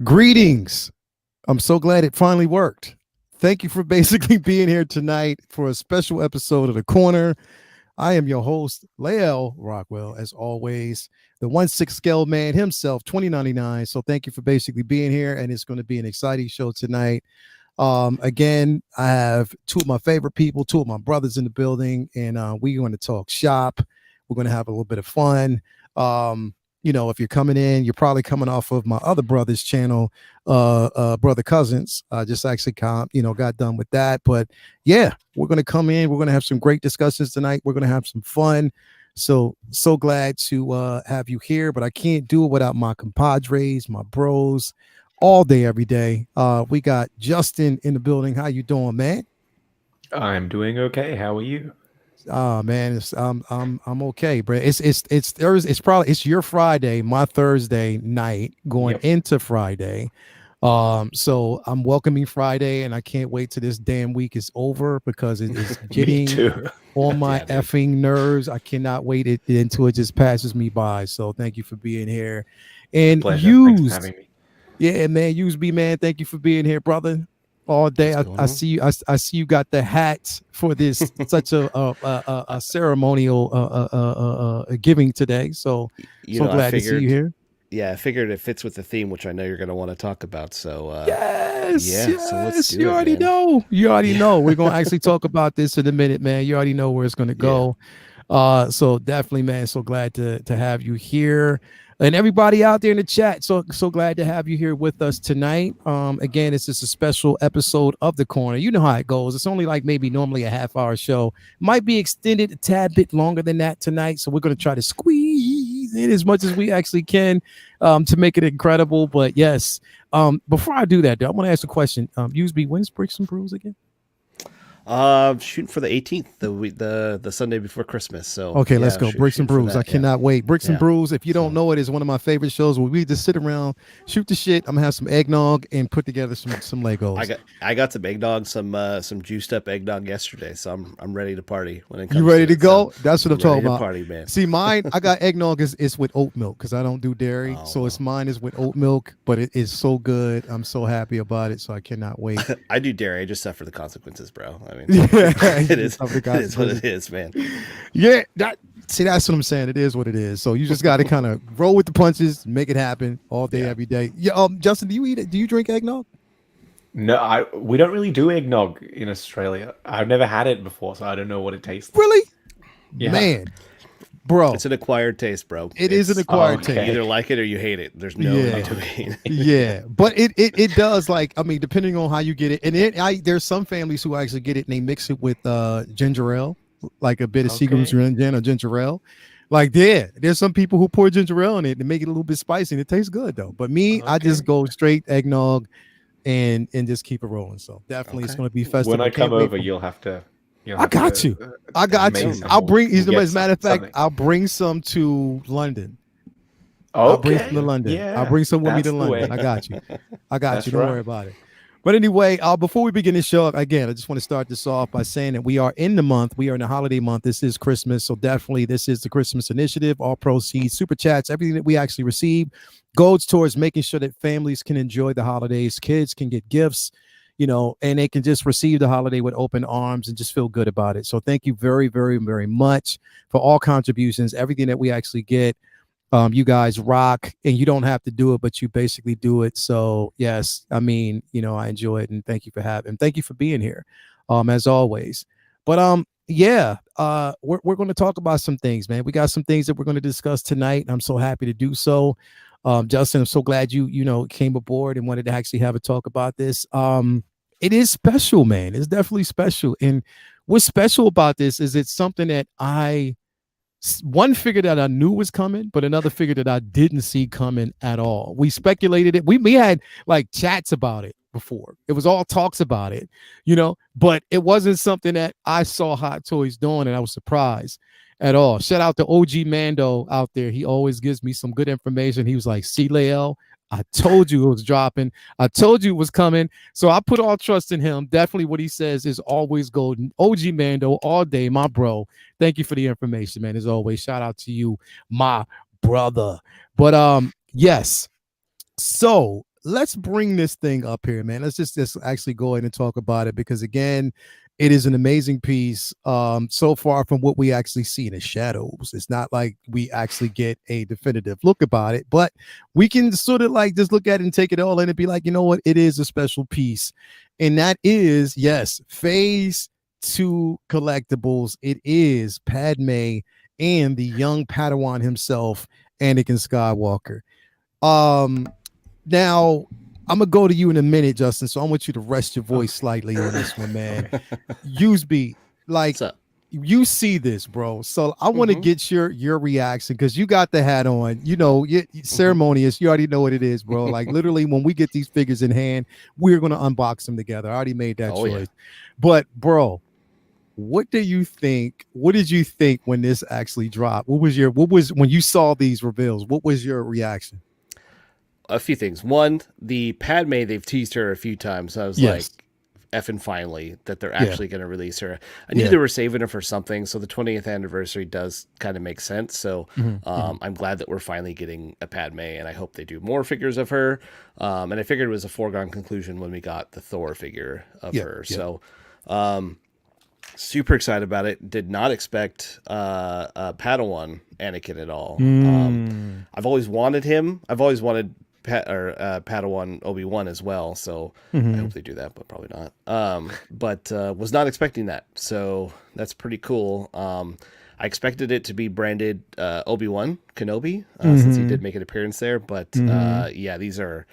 Greetings. I'm so glad it finally worked. Thank you for basically being here tonight for a special episode of The Corner. I am your host, Lael Rockwell, as always, the 1/6 scale man himself, 2099. So thank you for basically being here, and it's going to be an exciting show tonight. Again, I have two of my favorite people, two of my brothers in the building, and we're going to talk shop. We're going to have a little bit of fun. If you're coming in, you're probably coming off of my other brother's channel, Brother Cousins. Just actually got done with that. But yeah, we're going to come in. We're going to have some great discussions tonight. We're going to have some fun. So glad to have you here, but I can't do it without my compadres, my bros, all day, every day. We got Justin in the building. How you doing, man? I'm doing okay. How are you? Oh man, I'm okay, bro. It's Thursday. It's your Friday, my Thursday night going into Friday. So I'm welcoming Friday, and I can't wait till this damn week is over because it is getting on my effing nerves. I cannot wait until it just passes me by. So thank you for being here. And Used, yeah, man, Used B, man, thank you for being here, brother. All day. I see you. I see you got the hats for this such a ceremonial giving today. So glad to see you here. Yeah, I figured it fits with the theme, which I know you're going to want to talk about. So yes. So let's do it, know. You already know. We're going to actually talk about this in a minute, man. You already know where it's going to go. So definitely, man. So glad to have you here. And everybody out there in the chat, so glad to have you here with us tonight. Again, it's just a special episode of The Corner. You know how it goes. It's only like maybe normally a half-hour show. Might be extended a tad bit longer than that tonight. So we're going to try to squeeze in as much as we actually can to make it incredible. But yes, before I do that, though, I want to ask a question. USB, when's Bricks and Brews again? Shooting for the 18th, the Sunday before Christmas. So okay, let's go. Bricks and Brews. I cannot wait. Bricks and Brews. If you don't know it, is one of my favorite shows where we just sit around, shoot the shit. I'm gonna have some eggnog and put together some Legos. I got some eggnog, some juiced up eggnog yesterday, so I'm ready to party when it comes. You ready to it, go? So that's what I'm talking about. Party, man. See, mine. I got eggnog is with oat milk because I don't do dairy, it's mine is with oat milk, but it is so good. I'm so happy about it, so I cannot wait. I do dairy. I just suffer the consequences, bro. I mean, it is what it is, man. Yeah, that's what I'm saying. It is what it is. So you just got to kind of roll with the punches, make it happen all day, every day. Yeah. Justin, do you eat it? Do you drink eggnog? No, we don't really do eggnog in Australia. I've never had it before, so I don't know what it tastes like. Really? Yeah. Man, bro, it's an acquired taste, bro. It's an acquired taste. You either like it or you hate it. There's no in between. Yeah, but it does, like, I mean, depending on how you get it, and there's some families who actually get it and they mix it with ginger ale, like a bit of Seagram's gin or ginger ale. Like there's some people who pour ginger ale in it and make it a little bit spicy, and it tastes good though. But me, I just go straight eggnog and just keep it rolling. So definitely, it's going to be festive. When I come over, you'll have to. I got you. I'll bring. As a matter of fact, I'll bring some to London. Okay. I'll bring some to London. Yeah, I'll bring some with me to London. I got you. Don't worry about it. But anyway, before we begin the show, again, I just want to start this off by saying that we are in the month. We are in the holiday month. This is Christmas. So definitely this is the Christmas initiative. All proceeds, super chats, everything that we actually receive goes towards making sure that families can enjoy the holidays. Kids can get gifts, and they can just receive the holiday with open arms and just feel good about it. So thank you very, very, very much for all contributions, everything that we actually get. You guys rock, and you don't have to do it, but you basically do it. So yes, I mean, I enjoy it, and thank you for being here, as always. But we're going to talk about some things, man. We got some things that we're going to discuss tonight. I'm so happy to do so. Justin, I'm so glad you came aboard and wanted to actually have a talk about this. It is special, man. It's definitely special, and what's special about this is it's something that one figure that I knew was coming, but another figure that I didn't see coming at all. We speculated it. We had like chats about it before. It was all talks about it, but it wasn't something that I saw Hot Toys doing, and I was surprised at all. Shout out to OG Mando out there. He always gives me some good information. He was like, "See, Lael, I told you it was dropping. I told you it was coming." So I put all trust in him. Definitely what he says is always golden. OG Mando all day, my bro. Thank you for the information, man. As always, shout out to you, my brother. But yes. So let's bring this thing up here, man. Let's just actually go ahead and talk about it, because again, it is an amazing piece. So far from what we actually see in the shadows, it's not like we actually get a definitive look about it, but we can sort of like just look at it and take it all in and be like, you know what, it is a special piece. And that is, yes, Phase 2 collectibles. It is Padme and the young Padawan himself, Anakin Skywalker. Now I'm gonna go to you in a minute, Justin. So I want you to rest your voice slightly on this one, man. Useby, like, you see this, bro. So I want to get your reaction, because you got the hat on. You know, ceremonious. You already know what it is, bro. Like, literally, when we get these figures in hand, we're gonna unbox them together. I already made that choice. Yeah. But, bro, what do you think? What did you think when this actually dropped? What was when you saw these reveals? What was your reaction? A few things. One, the Padme, they've teased her a few times. So I was like, effing finally, that they're actually going to release her. I knew they were saving her for something, so the 20th anniversary does kind of make sense. So I'm glad that we're finally getting a Padme, and I hope they do more figures of her. And I figured it was a foregone conclusion when we got the Thor figure of her. So super excited about it. Did not expect Padawan Anakin at all. I've always wanted him. I've always wanted Padawan Obi-Wan as well, so I hope they do that, but probably not. But was not expecting that, so that's pretty cool. I expected it to be branded Obi-Wan Kenobi, since he did make an appearance there, but yeah, these are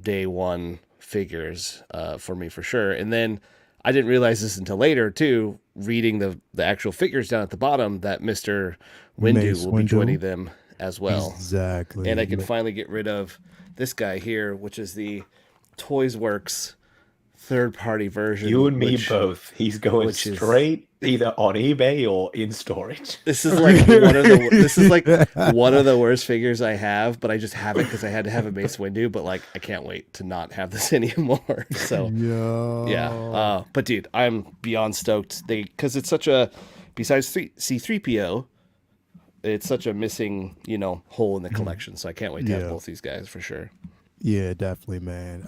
day one figures for me for sure. And then I didn't realize this until later too, reading the actual figures down at the bottom, that Mr. Windu will be joining them as well. Exactly. And I can finally get rid of this guy here, which is the Toys Works third-party version. You and me both. He's going straight either on eBay or in storage. This is like one of the worst figures I have, but I just have it because I had to have a Mace Windu. But like, I can't wait to not have this anymore. So yeah. But dude, I'm beyond stoked. Because it's such a, besides C-3PO, it's such a missing, hole in the collection. So I can't wait to have both these guys for sure. Yeah, definitely, man.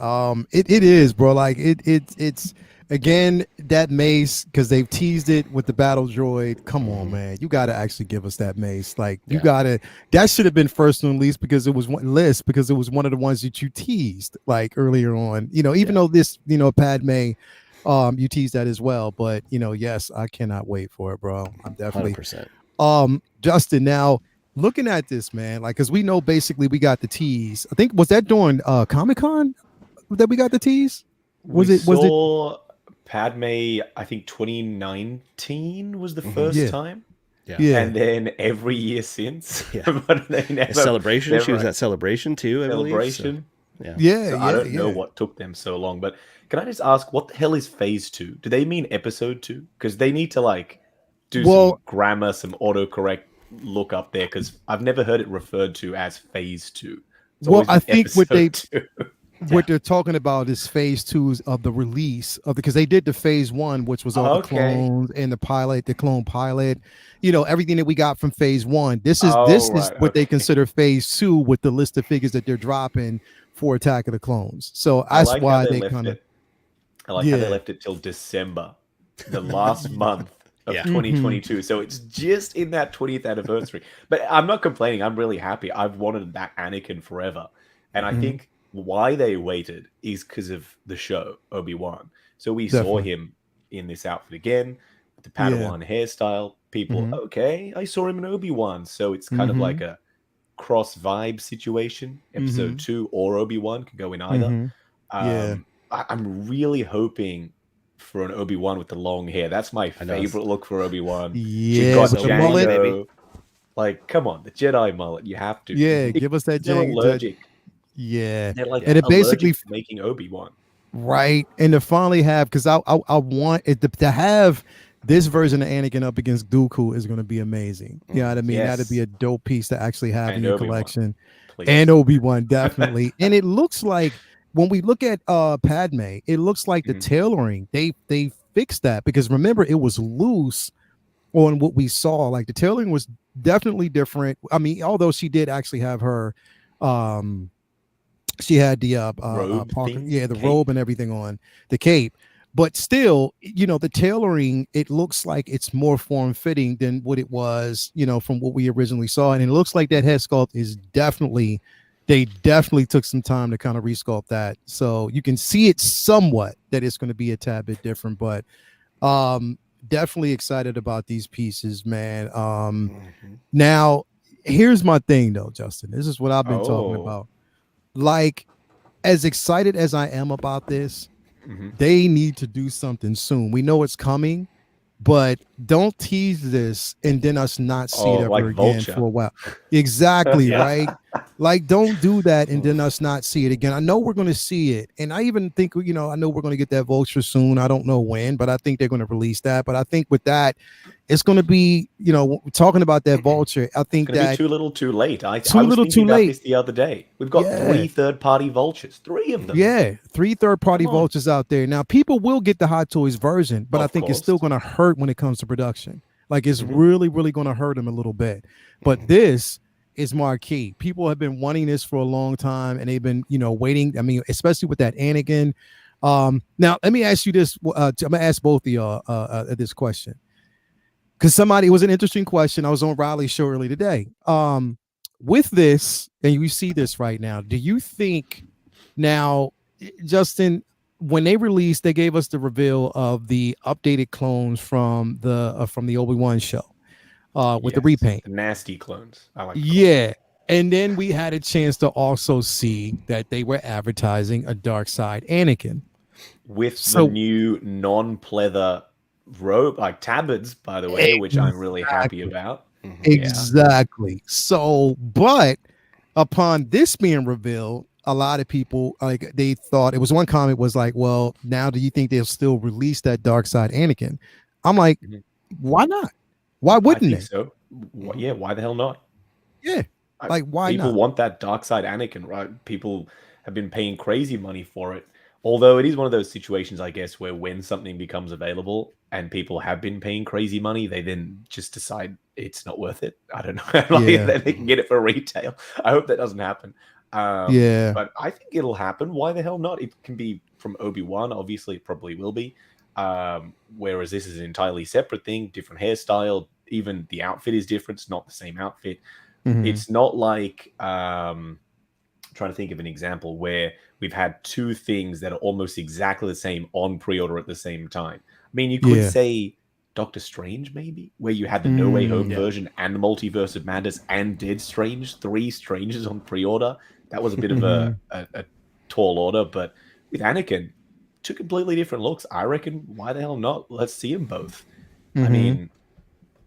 It is, bro. Like it's again that Mace, because they've teased it with the battle droid. Come on, man. You gotta actually give us that Mace. Like you gotta. That should have been first on the list, because it was one of the ones that you teased like earlier on. Even though this, Padme, you teased that as well. But yes, I cannot wait for it, bro. I'm definitely 100%. Justin, now looking at this, man, like, because we know basically we got the tease. I think, was that during Comic-Con that we got the tease? Was it Padme, I think 2019 was the first time. Yeah. And then every year since. But they never, Celebration. She was at Celebration too, I believe. Celebration. So, so I don't know what took them so long, but can I just ask, what the hell is Phase 2? Do they mean Episode 2? Because they need to like do some grammar, some autocorrect look up there, because I've never heard it referred to as Phase 2. I think what they're talking about is Phase 2 of the release of, because they did the Phase 1, which was all the clones and the clone pilot, everything that we got from Phase 1. This is what they consider Phase 2, with the list of figures that they're dropping for Attack of the Clones. So that's why they kind of. I like how they left it till December, the last month of 2022. So it's just in that 20th anniversary. But I'm not complaining. I'm really happy. I've wanted that Anakin forever. And I think why they waited is because of the show, Obi-Wan. So we saw him in this outfit again, with the Padawan hairstyle. People, okay, I saw him in Obi-Wan. So it's kind of like a cross vibe situation. Episode 2 or Obi-Wan can go in either. I'm really hoping for an Obi-Wan with the long hair. That's my favorite look for Obi-Wan. Yeah, with the mullet, baby. Like, come on, the Jedi mullet. You have to. Yeah, give us that They're allergic. Yeah. They're like, and it basically making Obi-Wan. Right. And to finally have, because I want it to have this version of Anakin up against Dooku is going to be amazing. You know what I mean? Yes. That'd be a dope piece to actually have in your Obi-Wan. collection. Please. And Obi-Wan, definitely. And it looks like, when we look at Padme, it looks like the tailoring, they fixed that, because remember, it was loose on what we saw. Like the tailoring was definitely different. I mean, although she did actually have her She had the robe Parker, thing? the Cape? robe and everything on, the cape. But still, the tailoring, it looks like it's more form fitting than what it was, from what we originally saw. And it looks like that head sculpt is they definitely took some time to kind of resculpt that. So you can see it somewhat that it's going to be a tad bit different, but definitely excited about these pieces, man. Now here's my thing though, Justin. This is what I've been talking about. Like, as excited as I am about this, they need to do something soon. We know it's coming, but don't tease this and then us not see it ever like again Vulture. for a while. Exactly, Yeah. right? Like, don't do that and then us not see it again. I know we're going to see it. And I even think, I know we're going to get that Vulture soon. I don't know when, but I think they're going to release that. But I think with that, it's going to be, talking about that Vulture, I think it's gonna that be too little too late. I was little thinking too about late. this the other day. We've got 3 third-party Vultures, 3 of them. Yeah, 3 third-party Vultures out there. Now, people will get the Hot Toys version, but I think it's still going to hurt when it comes to production. Like, it's really, really going to hurt them a little bit. But this is marquee. People have been wanting this for a long time, and they've been, waiting. I mean, especially with that Anakin. Now, let me ask you this. I'm going to ask both of y'all this question. Because it was an interesting question. I was on Riley's show early today. With this, and you see this right now, do you think now, Justin, when they released, they gave us the reveal of the updated clones from the Obi-Wan show with the repaint. The nasty clones. I like clones. And then we had a chance to also see that they were advertising a dark side Anakin. With the new non-pleather robe, like tabards, by the way, which I'm really happy about. Exactly. Yeah. So, but upon this being revealed, a lot of people, like, they thought, it was one comment was like, well, now do you think they'll still release that dark side Anakin? I'm like, why not? Why wouldn't they? So yeah, why the hell not? Yeah, like, why people not? Want that dark side Anakin, right? People have been paying crazy money for it. Although it is one of those situations, I guess, where when something becomes available and people have been paying crazy money, they then just decide it's not worth it. I don't know. Then they can get it for retail. I hope that doesn't happen. But I think it'll happen. Why the hell not? It can be from Obi-Wan. Obviously, it probably will be. Whereas this is an entirely separate thing, different hairstyle. Even the outfit is different. It's not the same outfit. It's not like... trying to think of an example where we've had 2 things that are almost exactly the same on pre-order at the same time. I mean, you could say Doctor Strange, maybe, where you had the No Way Home version and the Multiverse of Madness and Dead Strange, 3 Strangers on pre-order. That was a bit of a tall order, but with Anakin, 2 completely different looks. I reckon, why the hell not? Let's see them both. I mean,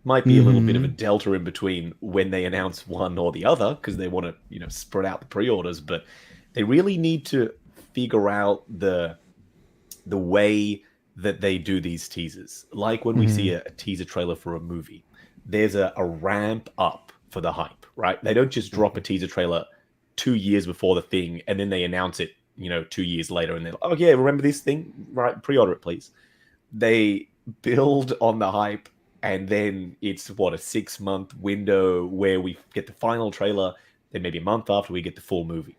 might be a little bit of a delta in between when they announce one or the other, because they want to, spread out the pre-orders, but they really need to figure out the way that they do these teasers. Like when we see a teaser trailer for a movie, there's a ramp up for the hype, right? They don't just drop a teaser trailer 2 years before the thing and then they announce it, 2 years later and they're like, oh yeah, remember this thing? Right, pre-order it, please. They build on the hype, and then it's a 6-month window where we get the final trailer, then maybe a month after we get the full movie.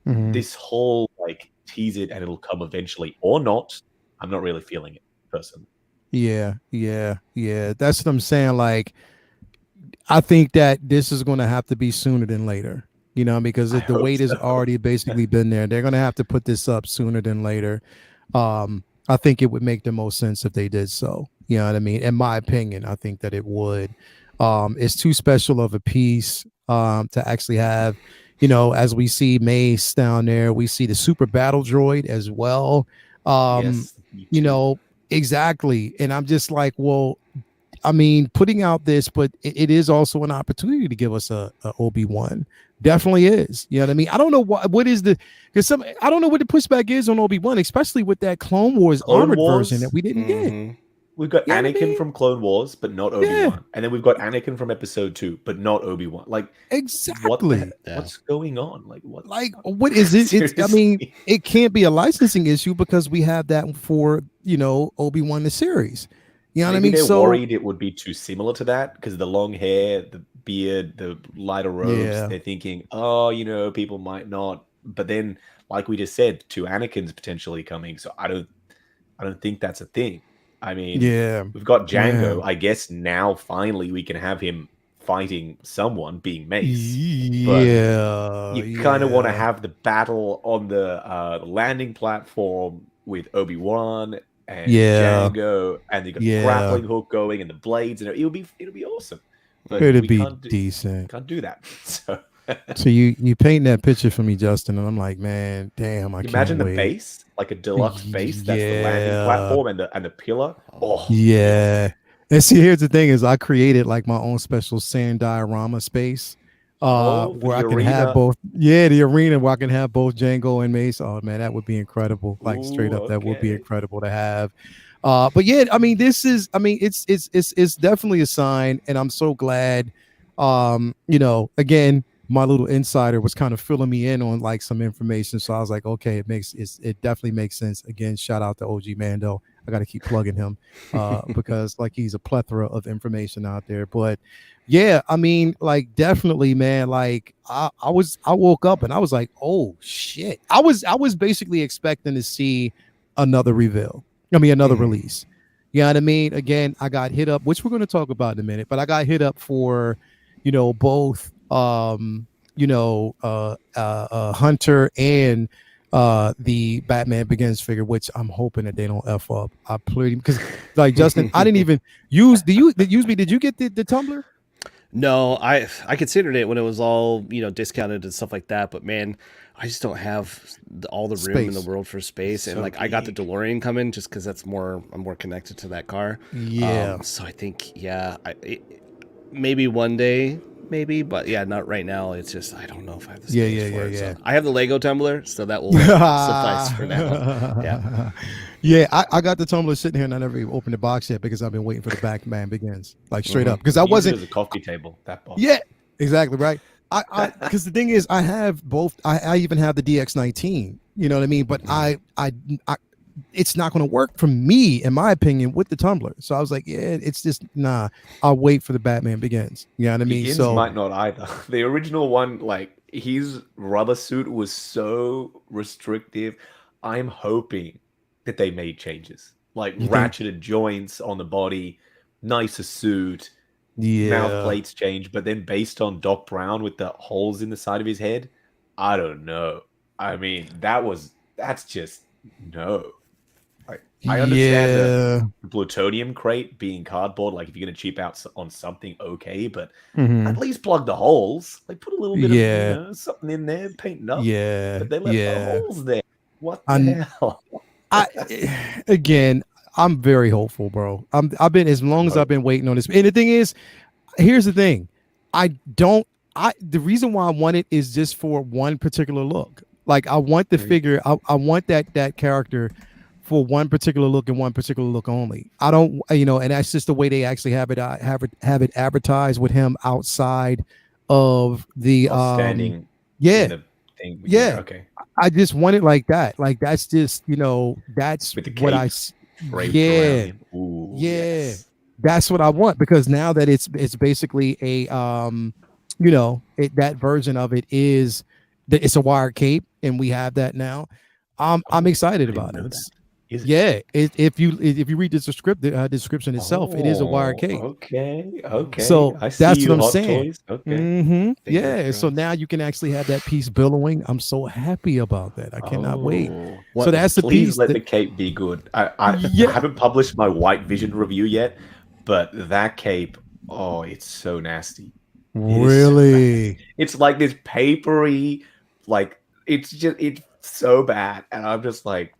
This whole tease it and it'll come eventually or not, I'm not really feeling it personally. Yeah. That's what I'm saying. Like, I think that this is going to have to be sooner than later, because the wait has already basically been there. They're going to have to put this up sooner than later. I think it would make the most sense if they did so. You know what I mean? In my opinion, I think that it would. It's too special of a piece to actually have, as we see Mace down there, we see the super battle droid as well. Exactly. And I'm just like, well, I mean, putting out this, but it is also an opportunity to give us a Obi-Wan. Definitely is. You know what I mean? I don't know what is I don't know what the pushback is on Obi-Wan, especially with that Clone Wars armored version that we didn't get. We've got Anakin from Clone Wars, but not Obi-Wan. And then we've got Anakin from Episode 2, but not Obi-Wan. Exactly. What's going on? What is it? I mean, it can't be a licensing issue because we have that for, Obi-Wan the series. You know what I mean? They're worried it would be too similar to that because the long hair, the beard, the lighter robes. They're thinking, people might not but then, like we just said, 2 Anakins potentially coming. So I don't think that's a thing. I mean, we've got Django. I guess now finally we can have him fighting someone, being Mace. But you kind of want to have the battle on the landing platform with Obi-Wan and Django, and they got the grappling hook going and the blades, and it'll be awesome. But it'll be decent. Can't do that. So you paint that picture for me, Justin, and I'm like, man, damn, I can't imagine wait. The base, like a deluxe base. That's the landing platform and the pillar. Oh yeah. And see, here's the thing: is I created like my own special sand diorama space, where I can have both. Yeah, the arena where I can have both Django and Mace. Oh man, that would be incredible. Like straight up, that would be incredible to have. But yeah, I mean, it's definitely a sign, and I'm so glad. Again, my little insider was kind of filling me in on like some information, so I was like, okay, it definitely makes sense. Again, shout out to OG Mando. I got to keep plugging him because like he's a plethora of information out there. But yeah, I mean, like definitely, man. Like I woke up and I was like, oh shit. I was basically expecting to see another reveal. I mean, another release. You know what I mean? Again, I got hit up, which we're going to talk about in a minute, but I got hit up for, both, Hunter and the Batman Begins figure, which I'm hoping that they don't F up. I played because like Justin, I didn't even use did you get the Tumblr? No, I considered it when it was all discounted and stuff like that, but man, I just don't have all the room in the world for space. And like, I got the DeLorean coming just because I'm more connected to that car. Yeah. So I think maybe one day. Maybe, but yeah, not right now. It's just I don't know if I have the space for it. So I have the Lego tumbler, so that will suffice for now. Yeah, I got the tumbler sitting here and I never even opened the box yet because I've been waiting for the Batman Begins, like straight up. Because I wasn't as a coffee table, that box. Yeah, exactly right. I because the thing is, I have both. I even have the DX19. You know what I mean? But I it's not going to work for me, in my opinion, with the tumbler. So I was like, yeah, it's just nah. I'll wait for the Batman Begins. You know what I mean? Begins might not either. The original one, like his rubber suit was so restrictive. I'm hoping that they made changes, like ratcheted joints on the body, nicer suit, mouth plates change. But then based on Doc Brown with the holes in the side of his head, I don't know. I mean, that's just no. I understand the plutonium crate being cardboard. Like if you're going to cheap out on something, okay, but at least plug the holes. Like put a little bit of something in there, paint it up. Yeah, but they left the holes there. What the hell? I'm very hopeful, bro. I've been as long as I've been waiting on this. And the thing is, here's the thing. The reason why I want it is just for one particular look. Like I want the figure. I want that character for one particular look and one particular look only. I don't, and that's just the way they actually have it advertised with him outside of the standing. Yeah. The thing. Yeah. Okay. I just want it like that. Like that's just, that's with the what I. Ooh, yes. That's what I want, because now that it's basically a that version of it is that it's a wire cape, and we have that now. I'm excited about it. If you read the description itself, it is a wire cape. Okay. So that's what I'm saying. Toys. Okay. Yeah. So now you can actually have that piece billowing. I'm so happy about that. I cannot wait. So that's the piece. Please let the cape be good. I haven't published my White Vision review yet, but that cape, it's so nasty. Really? It's like this papery, like it's so bad, and I'm just like,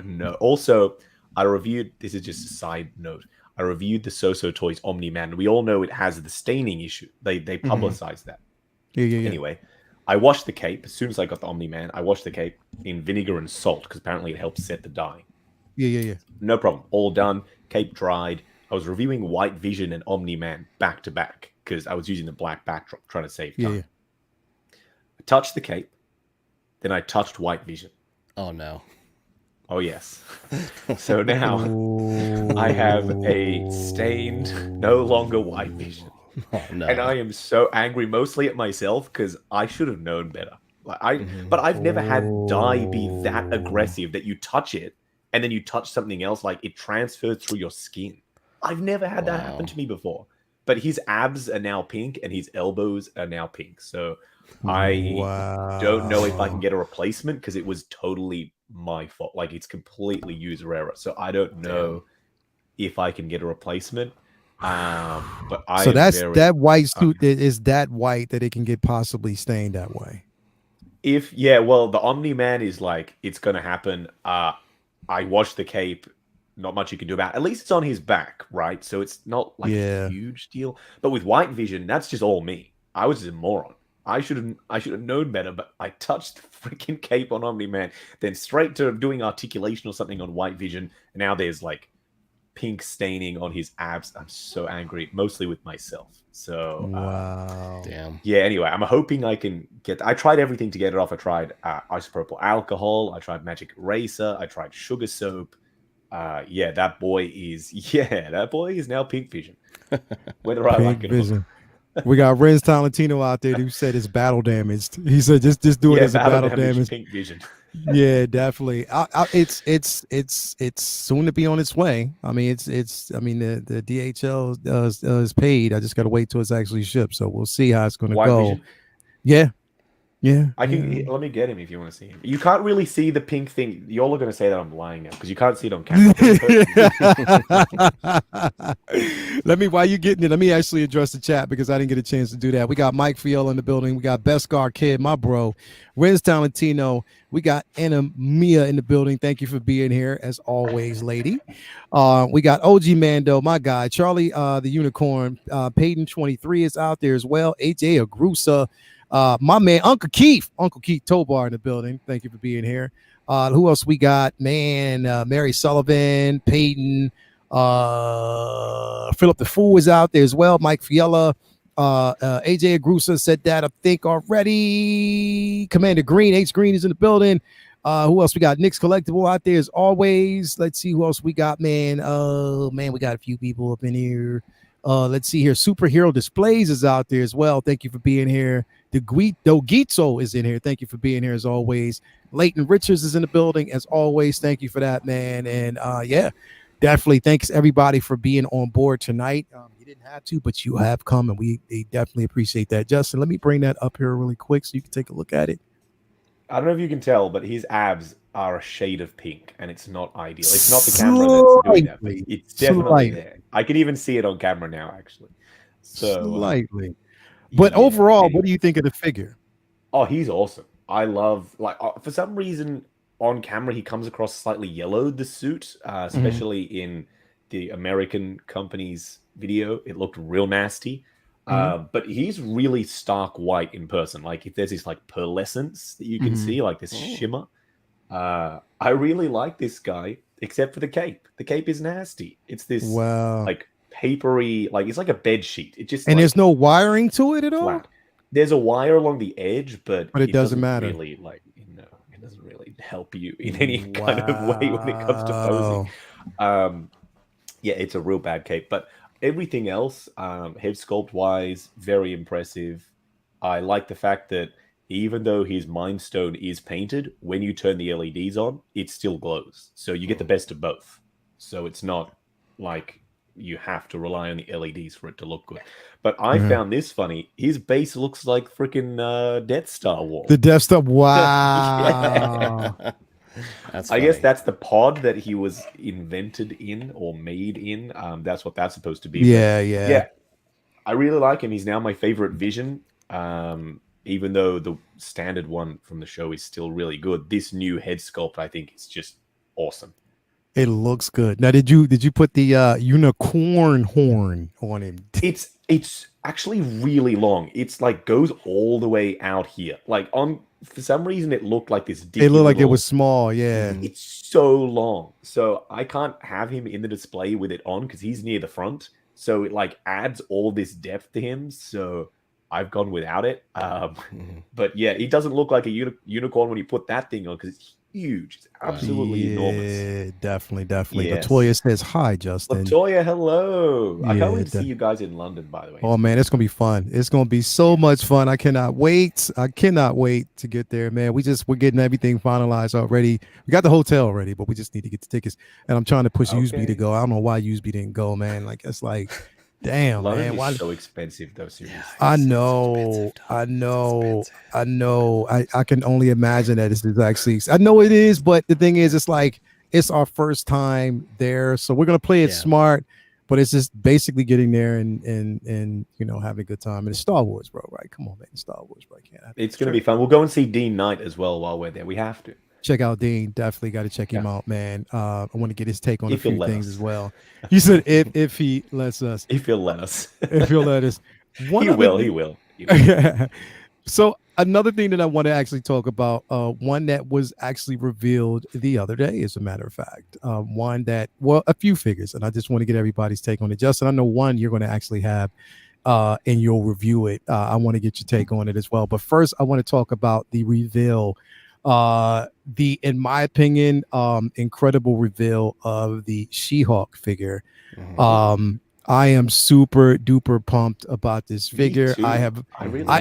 no. Also, I reviewed, this is just a side note, I reviewed the So Toys Omni-Man. We all know it has the staining issue. They publicized that. Yeah. Anyway, I washed the cape. As soon as I got the Omni-Man, I washed the cape in vinegar and salt, because apparently it helps set the dye. Yeah. No problem. All done. Cape dried. I was reviewing White Vision and Omni-Man back to back, because I was using the black backdrop trying to save time. Yeah. I touched the cape. Then I touched White Vision. Oh, no. Oh, yes. So now I have a stained, no longer White Vision. Oh, no. And I am so angry, mostly at myself, because I should have known better. But I've never had dye be that aggressive that you touch it and then you touch something else, like it transfers through your skin. I've never had that happen to me before. But his abs are now pink and his elbows are now pink. So I don't know if I can get a replacement because it was totally my fault. Like, it's completely user error. So I don't know if I can get a replacement. But so that white suit is that white that it can get possibly stained that way. Well, the Omni-Man is like, it's gonna happen. I watched the cape. Not much you can do about it. At least it's on his back, right? So it's not like a huge deal. But with White Vision, that's just all me. I was just a moron. I should have known better, but I touched the freaking cape on Omni-Man, then straight to doing articulation or something on White Vision. And now there's like pink staining on his abs. I'm so angry, mostly with myself. So damn. Yeah, anyway, I'm hoping I can get. I tried everything to get it off. I tried isopropyl alcohol. I tried magic eraser. I tried sugar soap. That boy is now pink vision. Whether I like it or not. We got Renz Talentino out there who said it's battle damaged. He said just do it as a battle damage. Pink vision. Yeah, definitely. It's soon to be on its way. I mean, the DHL is paid. I just got to wait till it's actually shipped. So we'll see how it's going to go. Vision? Yeah. Let me get him if you want to see him. You can't really see the pink thing. You're all going to say that I'm lying now because you can't see it on camera. While you getting it, let me actually address the chat because I didn't get a chance to do that. We got Mike Fiel in the building. We got Beskar Kid, my bro. Renz Talentino. We got Anna Mia in the building. Thank you for being here as always, lady. We got OG Mando, my guy. Charlie, the Unicorn. Peyton 23 is out there as well. AJ Agrusa. My man, Uncle Keith Tobar in the building. Thank you for being here. Who else we got? Man, Mary Sullivan, Peyton, Philip the Fool is out there as well. Mike Fiella, AJ Agrusa said that I think already. Commander Green, H Green is in the building. Who else we got? Nick's Collectible out there as always. Let's see who else we got, man. We got a few people up in here. Let's see here. Superhero Displays is out there as well. Thank you for being here. Dogitzo is in here. Thank you for being here as always. Leighton Richards is in the building as always. Thank you for that, man. And definitely thanks everybody for being on board tonight. You didn't have to, but you have come, and we definitely appreciate that. Justin, let me bring that up here really quick so you can take a look at it. I don't know if you can tell, but his abs are a shade of pink, and it's not ideal. It's not the camera that's doing that. But it's definitely there. I can even see it on camera now, actually. So slightly. But overall, anyway, what do you think of the figure? Oh, he's awesome. I love, for some reason on camera, he comes across slightly yellowed, the suit, especially in the American company's video. It looked real nasty. But he's really stark white in person. Like, if there's this pearlescence that you can see, like this shimmer. I really like this guy, except for the cape. The cape is nasty. It's this papery, it's like a bed sheet. It just there's no wiring to it at all. Flat. There's a wire along the edge, but it doesn't matter. Really, it doesn't really help you in any kind of way when it comes to posing. It's a real bad cape, but everything else, head sculpt wise, very impressive. I like the fact that even though his Mind Stone is painted, when you turn the LEDs on, it still glows. So you get the best of both. So it's not like you have to rely on the LEDs for it to look good. But I found this funny. His base looks like freaking Death Star wall. The Death Star. Wow. I guess that's the pod that he was invented in or made in. That's what that's supposed to be. Yeah. I really like him. He's now my favorite Vision. Even though the standard one from the show is still really good, this new head sculpt I think is just awesome. It looks good. Now, did you put the unicorn horn on him? It's actually really long. It's goes all the way out here. For some reason it looked like this. It looked like it was small. Yeah, it's so long. So I can't have him in the display with it on because he's near the front. So it adds all this depth to him. So I've gone without it. But yeah, he doesn't look like a unicorn when you put that thing on because huge. It's absolutely enormous. Yeah, definitely. Yes. Latoya says hi, Justin. Latoya, hello. I can't wait to see you guys in London, by the way. Oh man, it's gonna be fun. It's gonna be so much fun. I cannot wait to get there, man. We're getting everything finalized already. We got the hotel already, but we just need to get the tickets. And I'm trying to push Usby to go. I don't know why Usby didn't go, man. Like it's like, damn, London man. is Why? So expensive though, seriously. I know. I can only imagine that it's actually. I know it is, but the thing is, it's like it's our first time there, so we're gonna play it smart. But it's just basically getting there and having a good time. And it's Star Wars, bro. Right? Come on, man. It's Star Wars, bro. It's gonna be fun. We'll go and see Dean Knight as well while we're there. We have to check out Dean. Definitely got to check him out, man. I want to get his take on a few things as well. You said if he lets us. If he'll let us. If he'll let us. He will. So another thing that I want to actually talk about, one that was actually revealed the other day, as a matter of fact, a few figures, and I just want to get everybody's take on it. Justin, I know one you're going to actually have, and you'll review it. I want to get your take on it as well. But first, I want to talk about the reveal, in my opinion, incredible reveal of the She-Hulk figure. I am super duper pumped about this figure.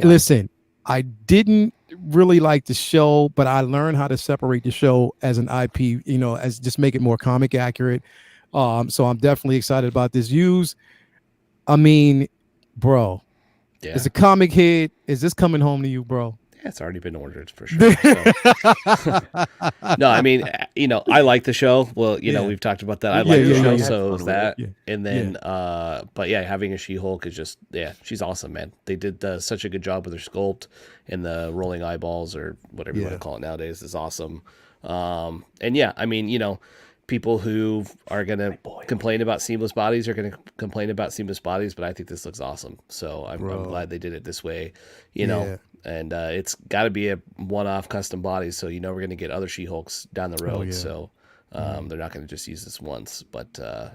Listen. I didn't really like the show, but I learned how to separate the show as an IP, as just make it more comic accurate. So I'm definitely excited about this use. I mean, bro, as a comic head, is this coming home to you, bro? Yeah, it's already been ordered for sure. So. No, I mean, I like the show. Well, we've talked about that. I like the show, so is that. Yeah. And then, but yeah, having a She-Hulk is just, she's awesome, man. They did such a good job with her sculpt, and the rolling eyeballs, or whatever you want to call it nowadays, is awesome. And yeah, I mean, people who are going to complain about seamless bodies are going to complain about seamless bodies, but I think this looks awesome. So I'm glad they did it this way, and it's got to be a one-off custom body. So, we're going to get other She-Hulks down the road. So they're not going to just use this once, but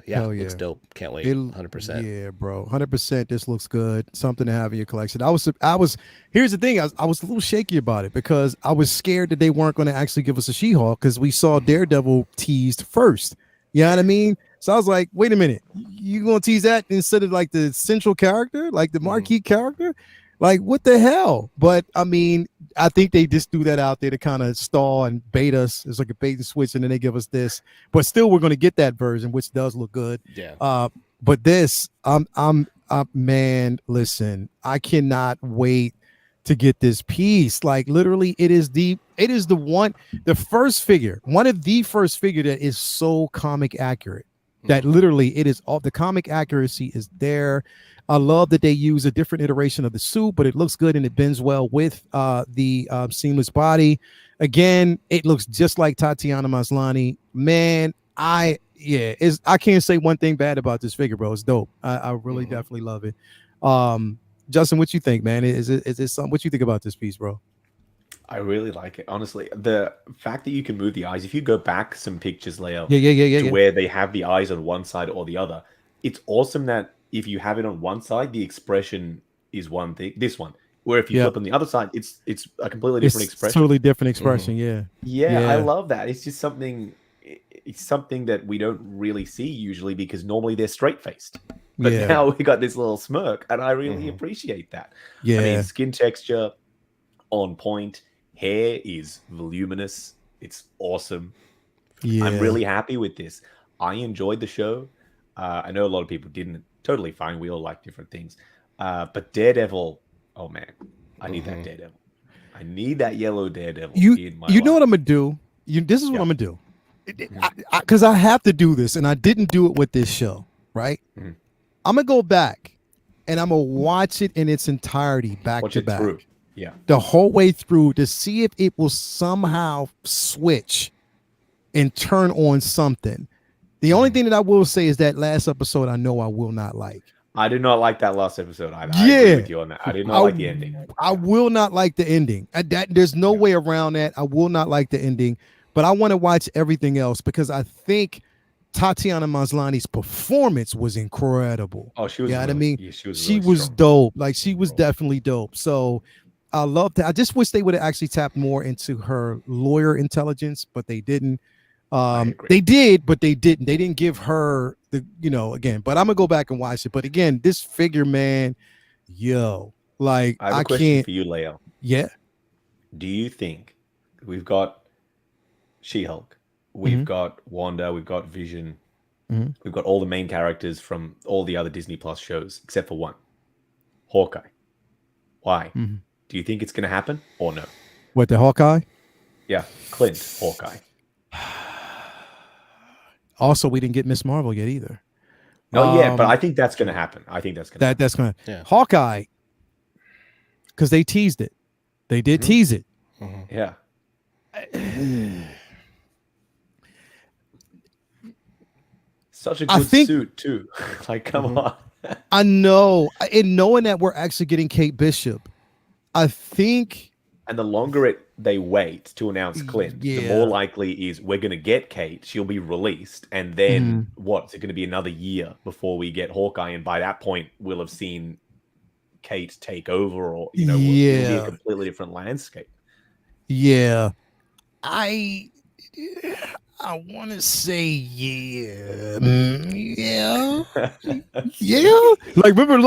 looks dope. Can't wait. 100%. Yeah, bro. 100%. This looks good. Something to have in your collection. Here's the thing. I was a little shaky about it because I was scared that they weren't going to actually give us a She-Hulk because we saw Daredevil teased first. You know what I mean? So I was like, wait a minute. You going to tease that instead of like the central character, like the marquee character? Like, what the hell? But I mean, I think they just threw that out there to kind of stall and bait us. It's like a bait and switch, and then they give us this. But still, we're going to get that version, which does look good. Yeah. But this, man, listen, I cannot wait to get this piece. Like, literally, one of the first figure that is so comic accurate that literally it is all the comic accuracy is there. I love that they use a different iteration of the suit, but it looks good and it bends well with the seamless body. Again, it looks just like Tatiana Maslany. Man, I can't say one thing bad about this figure, bro. It's dope. I really definitely love it. Justin, what you think, man? Is it something? What you think about this piece, bro? I really like it. Honestly, the fact that you can move the eyes, if you go back some pictures later where they have the eyes on one side or the other, it's awesome that if you have it on one side, the expression is one thing. This one, where if you flip on the other side, it's a completely different expression. Totally different expression. Yeah, I love that. It's just something. It's something that we don't really see usually because normally they're straight faced. But now we got this little smirk, and I really appreciate that. Yeah, I mean, skin texture on point, hair is voluminous. It's awesome. Yeah, I'm really happy with this. I enjoyed the show. I know a lot of people didn't. Totally fine. We all like different things. But Daredevil, oh man, I need that Daredevil. I need that yellow Daredevil in my life. Know what I'm gonna do? This is what I'm gonna do. Because I have to do this, and I didn't do it with this show, right? I'm gonna go back, and I'm gonna watch it in its entirety, back to back, the whole way through, to see if it will somehow switch and turn on something. The only thing that I will say is that last episode, I know I will not like. I did not like that last episode either. I agree with you on that. I did not like the ending. I will not like the ending. There's no way around that. I will not like the ending, but I want to watch everything else because I think Tatiana Maslany's performance was incredible. Oh, she was. Yeah, I mean, she was dope. Like, she was definitely dope. So I love that. I just wish they would have actually tapped more into her lawyer intelligence, but they didn't. They did, but they didn't. They didn't give her the, again. But I'm gonna go back and watch it. But again, this figure, man, like I have a question for you, Leo. Yeah. Do you think we've got She-Hulk, we've got Wanda, we've got Vision, we've got all the main characters from all the other Disney Plus shows except for one, Hawkeye? Why? Do you think it's going to happen or no? What, the Hawkeye? Yeah, Clint Hawkeye. Also, we didn't get Miss Marvel yet either. Not yet, but I think that's going to happen. I think that's going to happen. That's going to. Hawkeye, because they teased it. They did tease it. Yeah. Such a good suit, too. Like, come on. I know. And knowing that we're actually getting Kate Bishop, I think. And the longer they wait to announce Clint, the more likely is we're going to get Kate. She'll be released. And then is it going to be another year before we get Hawkeye? And by that point, we'll have seen Kate take over, or, it'll be a completely different landscape. Yeah. I want to say yeah. Like remember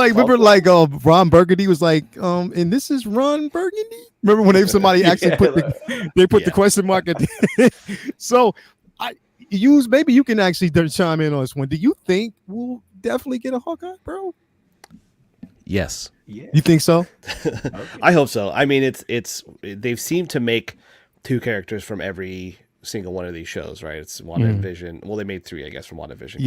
Ron Burgundy was like, and this is Ron Burgundy. Remember when somebody actually put the question mark at the So maybe you can actually chime in on this one. Do you think we'll definitely get a Hawkeye, bro? Yes. Yeah. You think so? Okay. I hope so. I mean, they've seemed to make 2 characters from every single one of these shows, right? It's Wanda and Vision. Well, they made 3, I guess, from Wanda Vision.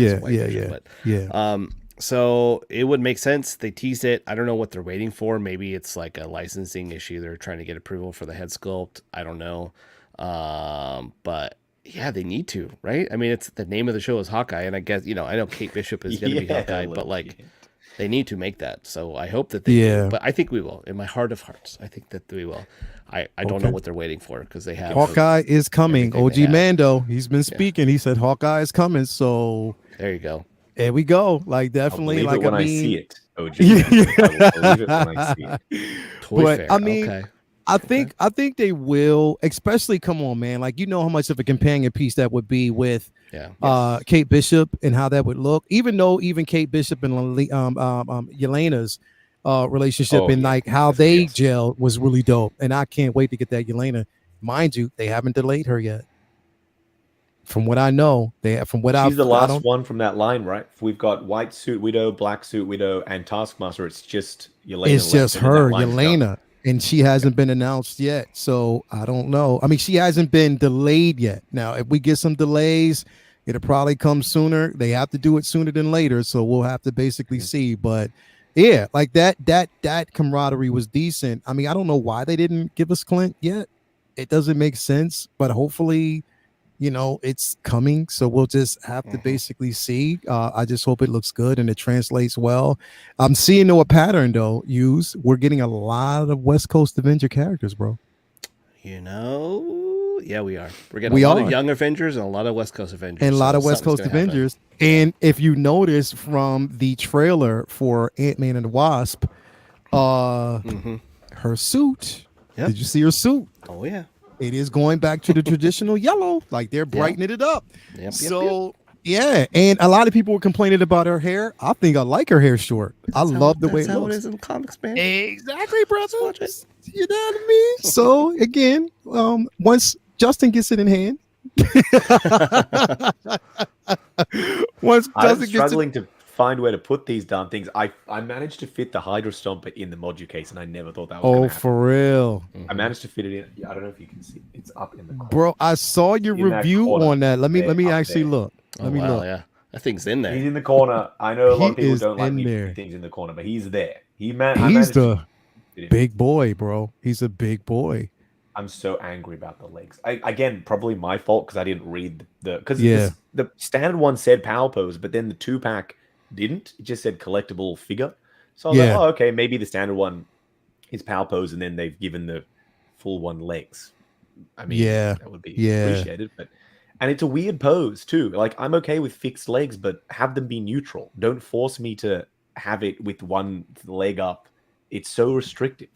So it would make sense. They teased it. I don't know what they're waiting for. Maybe it's like a licensing issue. They're trying to get approval for the head sculpt. I don't know. But yeah, they need to, right? I mean, it's the name of the show is Hawkeye, and I guess I know Kate Bishop is going to be Hawkeye, but like. They need to make that. So I hope that they do. But I think we will. In my heart of hearts, I think that we will. I don't know what they're waiting for, because they have Hawkeye is coming. OG Mando, he's been speaking. He said Hawkeye is coming. So there you go. There we go. Like, definitely. I'll believe it when I see it. OG. I will believe it when I see it. But I mean, I think they will. Especially, come on, man. Like, how much of a companion piece that would be with Kate Bishop and how that would look. Even though Kate Bishop and Yelena's relationship and like how they gelled was really dope. And I can't wait to get that Yelena. Mind you, they haven't delayed her yet. From what I know, she's the last one from that line, right? We've got White Suit Widow, Black Suit Widow, and Taskmaster. It's just Yelena. It's just her, Yelena. And she hasn't been announced yet. So I don't know. I mean, she hasn't been delayed yet. Now, if we get some delays, it'll probably come sooner. They have to do it sooner than later. So we'll have to basically see. But yeah, like that camaraderie was decent. I mean, I don't know why they didn't give us Clint yet. It doesn't make sense. But hopefully, it's coming. So we'll just have to basically see. I just hope it looks good and it translates well. I'm seeing a pattern though. We're getting a lot of West Coast Avenger characters, bro. Yeah, we are. We're getting a lot of young Avengers and a lot of West Coast Avengers. And a lot of West Coast Avengers. And if you notice from the trailer for Ant-Man and the Wasp, her suit. Yep. Did you see her suit? Oh yeah. It is going back to the traditional yellow, like they're brightening it up. Yeah, and a lot of people were complaining about her hair. I think I like her hair short. I love the way it looks. That's how it is in the comics, man. Exactly, brother. You know what I mean? So again, once Justin gets it in hand, I'm struggling to find where to put these darn things. I managed to fit the Hydra Stomper in the module case, and I never thought that was gonna happen. For real. I managed to fit it in. I don't know if you can see. It's up in the corner. Bro, I saw your review on that. Let me actually look. Let me look. Yeah, that thing's in there. He's in the corner. I know a lot of people don't like me putting things in the corner, but he's there. He's the big boy, bro. He's a big boy. I'm so angry about the legs. Again, probably my fault because I didn't read the standard one said power pose, but then the 2-pack didn't. It just said collectible figure. So I was like, oh, okay, maybe the standard one is power pose, and then they've given the full one legs. I mean, that would be appreciated. And it's a weird pose too. Like, I'm okay with fixed legs, but have them be neutral. Don't force me to have it with one leg up. It's so restrictive.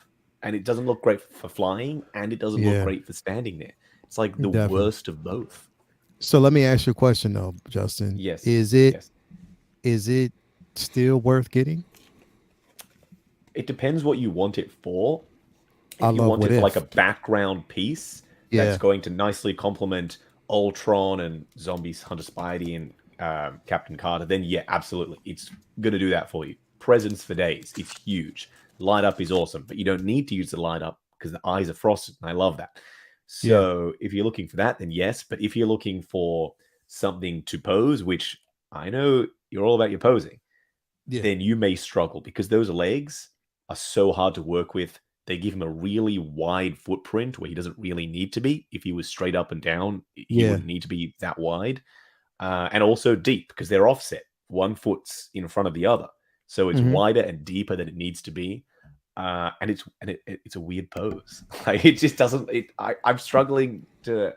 and it doesn't look great for flying, and it doesn't look great for standing there. It's like the worst of both. So let me ask you a question though, Justin. Yes. Is it still worth getting? It depends what you want it for. If you want it for like a background piece that's going to nicely complement Ultron and Zombies, Hunter Spidey, and Captain Carter, then yeah, absolutely. It's going to do that for you. Presence for days. It's huge. Light up is awesome, but you don't need to use the light up because the eyes are frosted, and I love that. So if you're looking for that, then yes. But if you're looking for something to pose, which I know you're all about your posing, then you may struggle because those legs are so hard to work with. They give him a really wide footprint where he doesn't really need to be. If he was straight up and down, he wouldn't need to be that wide. And also deep because they're offset. One foot's in front of the other. So it's wider and deeper than it needs to be. And it's a weird pose. Like it just doesn't. I'm struggling to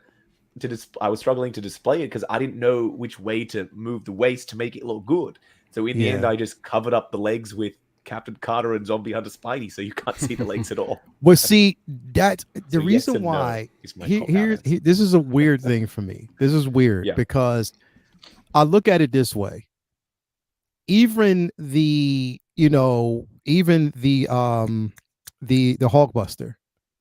I was struggling to display it because I didn't know which way to move the waist to make it look good. So in the end, I just covered up the legs with Captain Carter and Zombie Hunter Spidey, so you can't see the legs at all. Well, see, that's the reason why. Here, this is a weird thing for me. This is weird because I look at it this way. Even the Hulkbuster,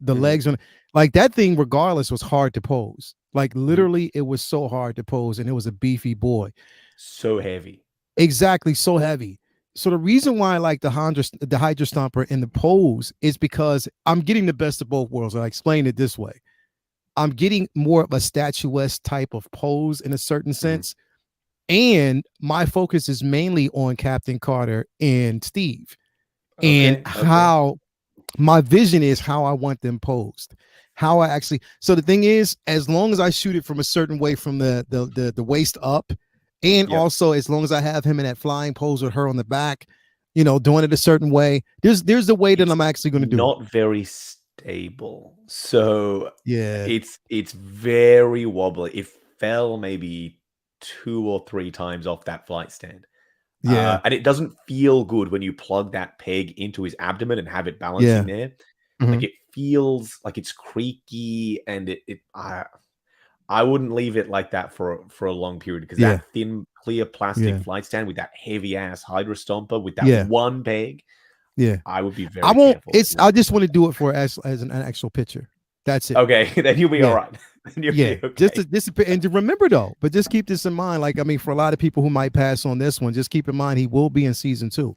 the legs on like that thing, regardless, was hard to pose. Like literally, it was so hard to pose, and it was a beefy boy, so heavy. Exactly, so heavy. So the reason why I like the Hydra Stomper in the pose is because I'm getting the best of both worlds. I explain it this way. I'm getting more of a statuesque type of pose in a certain sense. And my focus is mainly on Captain Carter and Steve. And how my vision is how I want them posed. How I actually, so the thing is, as long as I shoot it from a certain way from the waist up, and also as long as I have him in that flying pose with her on the back, doing it a certain way, there's the way that I'm actually going to do not it. Very stable. So it's very wobbly. It fell maybe 2 or 3 times off that flight stand. And it doesn't feel good when you plug that peg into his abdomen and have it balancing there. Like it feels like it's creaky, and I wouldn't leave it like that for a long period because that thin, clear plastic flight stand with that heavy ass Hydra Stomper with that one peg, I would be very. I won't. Careful. I just want to do it for as an actual picture. That's it. Okay, then you'll be all right. Just and to remember though, but just keep this in mind. Like I mean, for a lot of people who might pass on this one, just keep in mind he will be in season 2.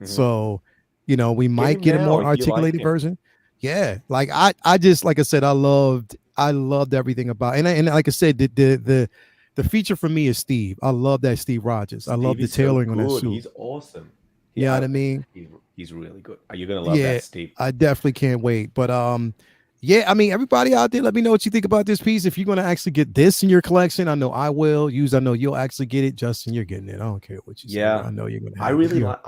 So, we might get a more articulated version. Yeah, like I just like I said, I loved everything about and like I said, the feature for me is Steve. I love that Steve Rogers. I love the tailoring on that suit. He's awesome. You know what I mean? He's really good. You're gonna love that, Steve. I definitely can't wait. But I mean, everybody out there, let me know what you think about this piece. If you're gonna actually get this in your collection, I know I will. I know you'll actually get it. Justin, you're getting it. I don't care what you say. I know you're gonna. I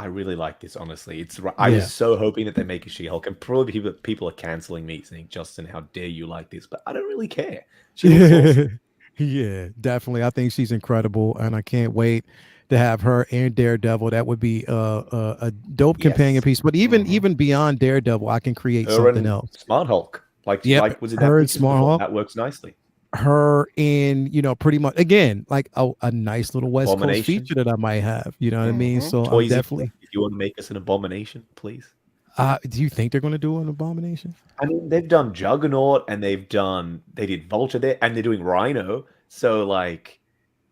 really like this. Honestly, I was so hoping that they make a She-Hulk, and probably people are canceling me, saying, "Justin, how dare you like this?" But I don't really care. She looks awesome. Yeah, definitely. I think she's incredible, and I can't wait to have her and Daredevil. That would be a dope companion piece. But even beyond Daredevil, I can create something else. Smart Hulk. Like was it her and Smart Hulk? That works nicely. Her in, pretty much again, like a nice little West Coast feature that I might have. You know what I mean? So I'm definitely. If you want to make us an Abomination, please. Do you think they're going to do an Abomination? I mean, they've done Juggernaut and they did Vulture there, and they're doing Rhino. So like,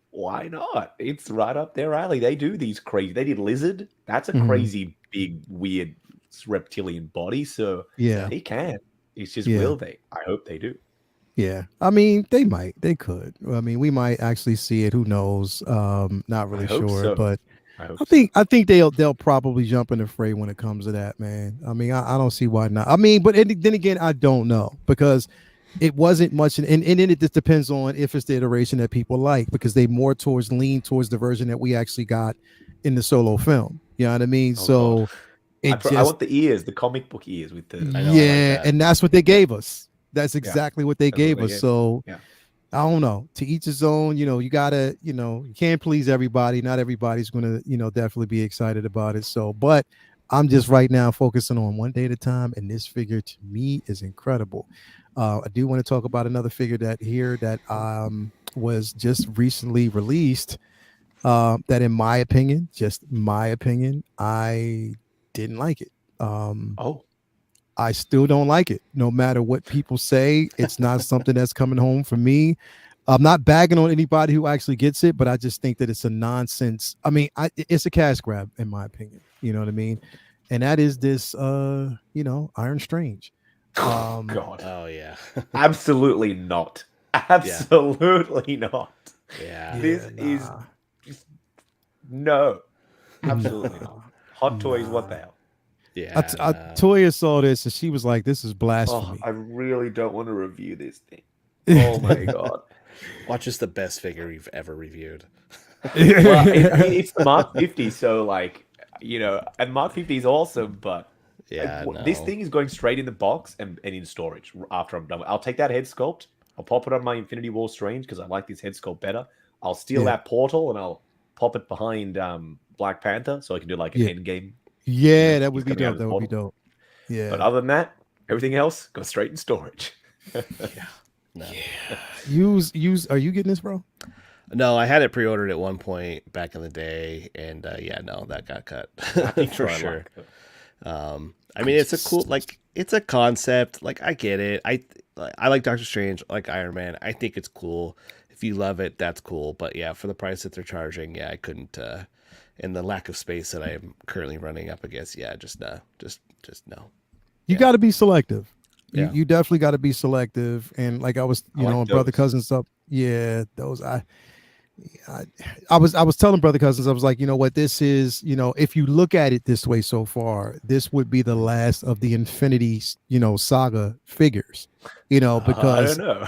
why not? It's right up their alley. They do these crazy. They did Lizard. That's a crazy big weird reptilian body. So they can. It's just will they? I hope they do. Yeah, I mean they might, they could. I mean we might actually see it. Who knows? Not really sure, but I think they'll probably jump in the fray when it comes to that, man. I mean I don't see why not. I mean, but then again, I don't know because it wasn't much, and then it just depends on if it's the iteration that people like because they more lean towards the version that we actually got in the solo film. You know what I mean? So. I want the ears, the comic book ears with the and that's what they gave us. That's exactly what they gave us. So I don't know. To each his own. You gotta. You can't please everybody. Not everybody's gonna. Definitely be excited about it. So, but I'm just right now focusing on one day at a time, and this figure to me is incredible. I do want to talk about another figure that was just recently released. That, in my opinion, just my opinion, I didn't like it. I still don't like it. No matter what people say, it's not something that's coming home for me. I'm not bagging on anybody who actually gets it, but I just think that it's a nonsense. I mean, it's a cash grab, in my opinion. You know what I mean? And that is this, Iron Strange. God. Oh yeah. Absolutely not. Absolutely not. Yeah. This is just no. Absolutely not. Hot Toys, what the hell? Yeah. Toya saw this and she was like, "This is blasphemy." I really don't want to review this thing. Oh my God. Watch is the best figure we've ever reviewed. Well, it's the Mark 50, so and Mark 50 is awesome, but this thing is going straight in the box and in storage after I'm done. I'll take that head sculpt. I'll pop it on my Infinity War Strange because I like this head sculpt better. I'll steal that portal and I'll pop it behind Black Panther so I can do like an end game. Yeah, that would be dope. That would be dope. Yeah. But other than that, everything else goes straight in storage. No. Use. Are you getting this, bro? No, I had it pre-ordered at one point back in the day, and that got cut for sure. I mean, it's a cool, it's a concept. I get it. I like Doctor Strange, like Iron Man. I think it's cool. If you love it, that's cool. But yeah, for the price that they're charging, I couldn't. And the lack of space that I am currently running up against, just no. You got to be selective. You definitely got to be selective. And like I was, Brother Cousins up. Yeah, those I was telling Brother Cousins, I was like, you know what, this is, if you look at it this way so far, this would be the last of the Infinity, saga figures, because I don't know.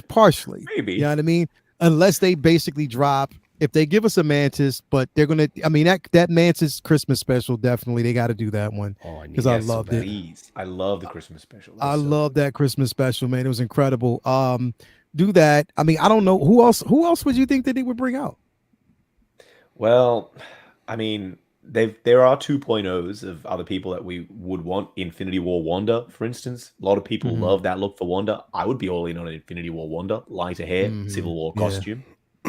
partially, maybe, you know what I mean? Unless they basically drop, if they give us a Mantis, but they're going to, I mean, that Mantis Christmas special, definitely, they got to do that one. Because I loved it. I love the Christmas special. I love that Christmas special, man. It was incredible. Do that. I mean, I don't know who else would you think that they would bring out? Well, I mean, there are 2.0s of other people that we would want. Infinity War Wanda, for instance. A lot of people love that look for Wanda. I would be all in on an Infinity War Wanda. Lighter hair, Civil War costume,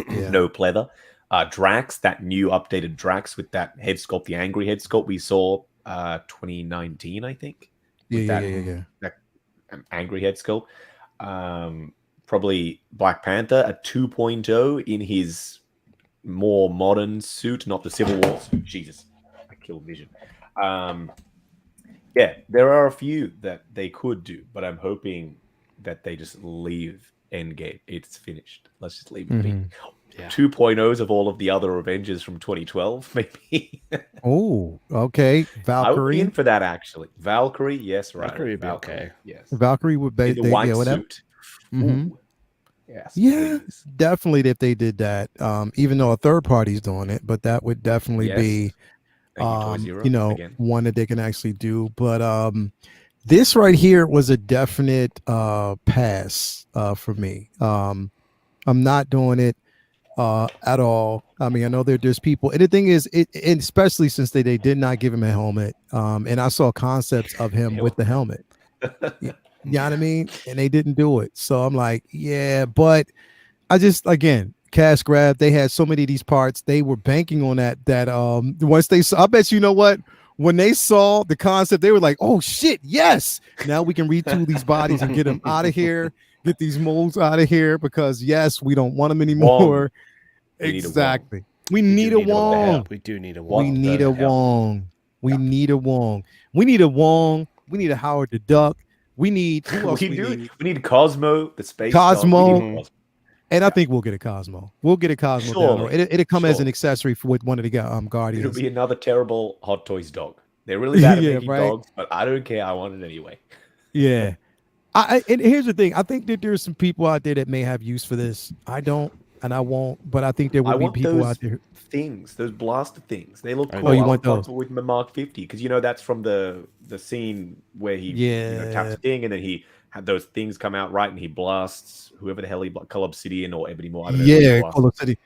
no pleather. Drax, that new updated Drax with that head sculpt, the angry head sculpt we saw 2019, I think. That angry head sculpt. Probably Black Panther, a 2.0 in his more modern suit, not the Civil War suit. Jesus, I killed Vision. There are a few that they could do, but I'm hoping that they just leave Endgame. It's finished. Let's just leave it be. 2.0s of all of the other Avengers from 2012, maybe. Oh, okay. Valkyrie. I would be in for that, actually. Valkyrie, yes, right. Valkyrie would be okay. Yes. Valkyrie would be the white suit. Yes, please. Definitely if they did that. Even though a third party's doing it, but that would definitely be one that they can actually do. But this right here was a definite pass for me. I'm not doing it at all. I mean, I know there's people, and the thing is, and especially since they did not give him a helmet, and I saw concepts of him with the helmet. You know what I mean? And they didn't do it. So I'm like, but I just, again, cash grab. They had so many of these parts. They were banking on that once they saw, I bet you know what? When they saw the concept, they were like, oh shit, yes. Now we can retool these bodies and get them out of here, get these molds out of here, because yes, we don't want them anymore. Exactly. We need a Wong. We do need a Wong. We need a Wong. We need a Wong. We need a Wong. We need a Howard the Duck. We need who else? We need Cosmo, the space Cosmo, and I think we'll get a Cosmo. We'll get a Cosmo. It'll come as an accessory for one of the Guardians. It'll be another terrible Hot Toys dog. They're really bad at making dogs, but I don't care. I want it anyway. Yeah. And here's the thing. I think that there's some people out there that may have use for this. I don't, and I won't. But I think there will be people out there. Those blaster things. They look cool. Oh, you want those with my Mark 50? Because that's from the scene where he taps a thing and then he had those things come out right and he blasts whoever the hell he Cull Obsidian or Ebony Maw. Cull Obsidian.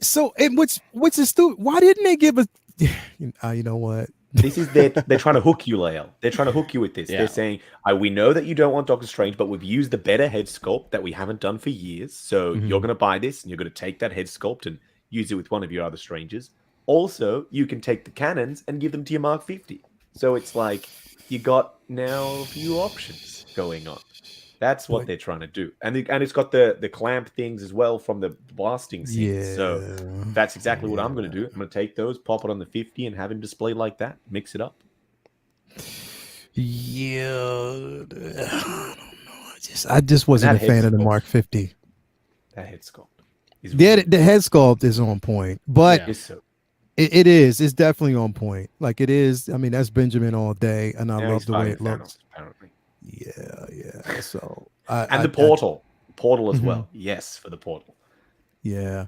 So, and what's the why didn't they give us You know what? This is they're trying to hook you, Lael. They're trying to hook you with this. Yeah. They're saying, we know that you don't want Doctor Strange, but we've used the better head sculpt that we haven't done for years. So you're going to buy this, and you're going to take that head sculpt and use it with one of your other Strangers. Also, you can take the cannons and give them to your Mark 50. So it's like you got now a few options going on. That's what they're trying to do, and it's got the clamp things as well from the blasting scenes. So that's exactly what I'm going to do. I'm going to take those, pop it on the 50, and have him display like that. Mix it up. Yeah, I don't know. I just wasn't a fan of the Mark 50. That head sculpt. The head sculpt is on point, but it is. It's definitely on point. Like it is. I mean, that's Benjamin all day, and I love the way it looks. Apparently. Yeah. So the portal as well. Yes, for the portal. Yeah.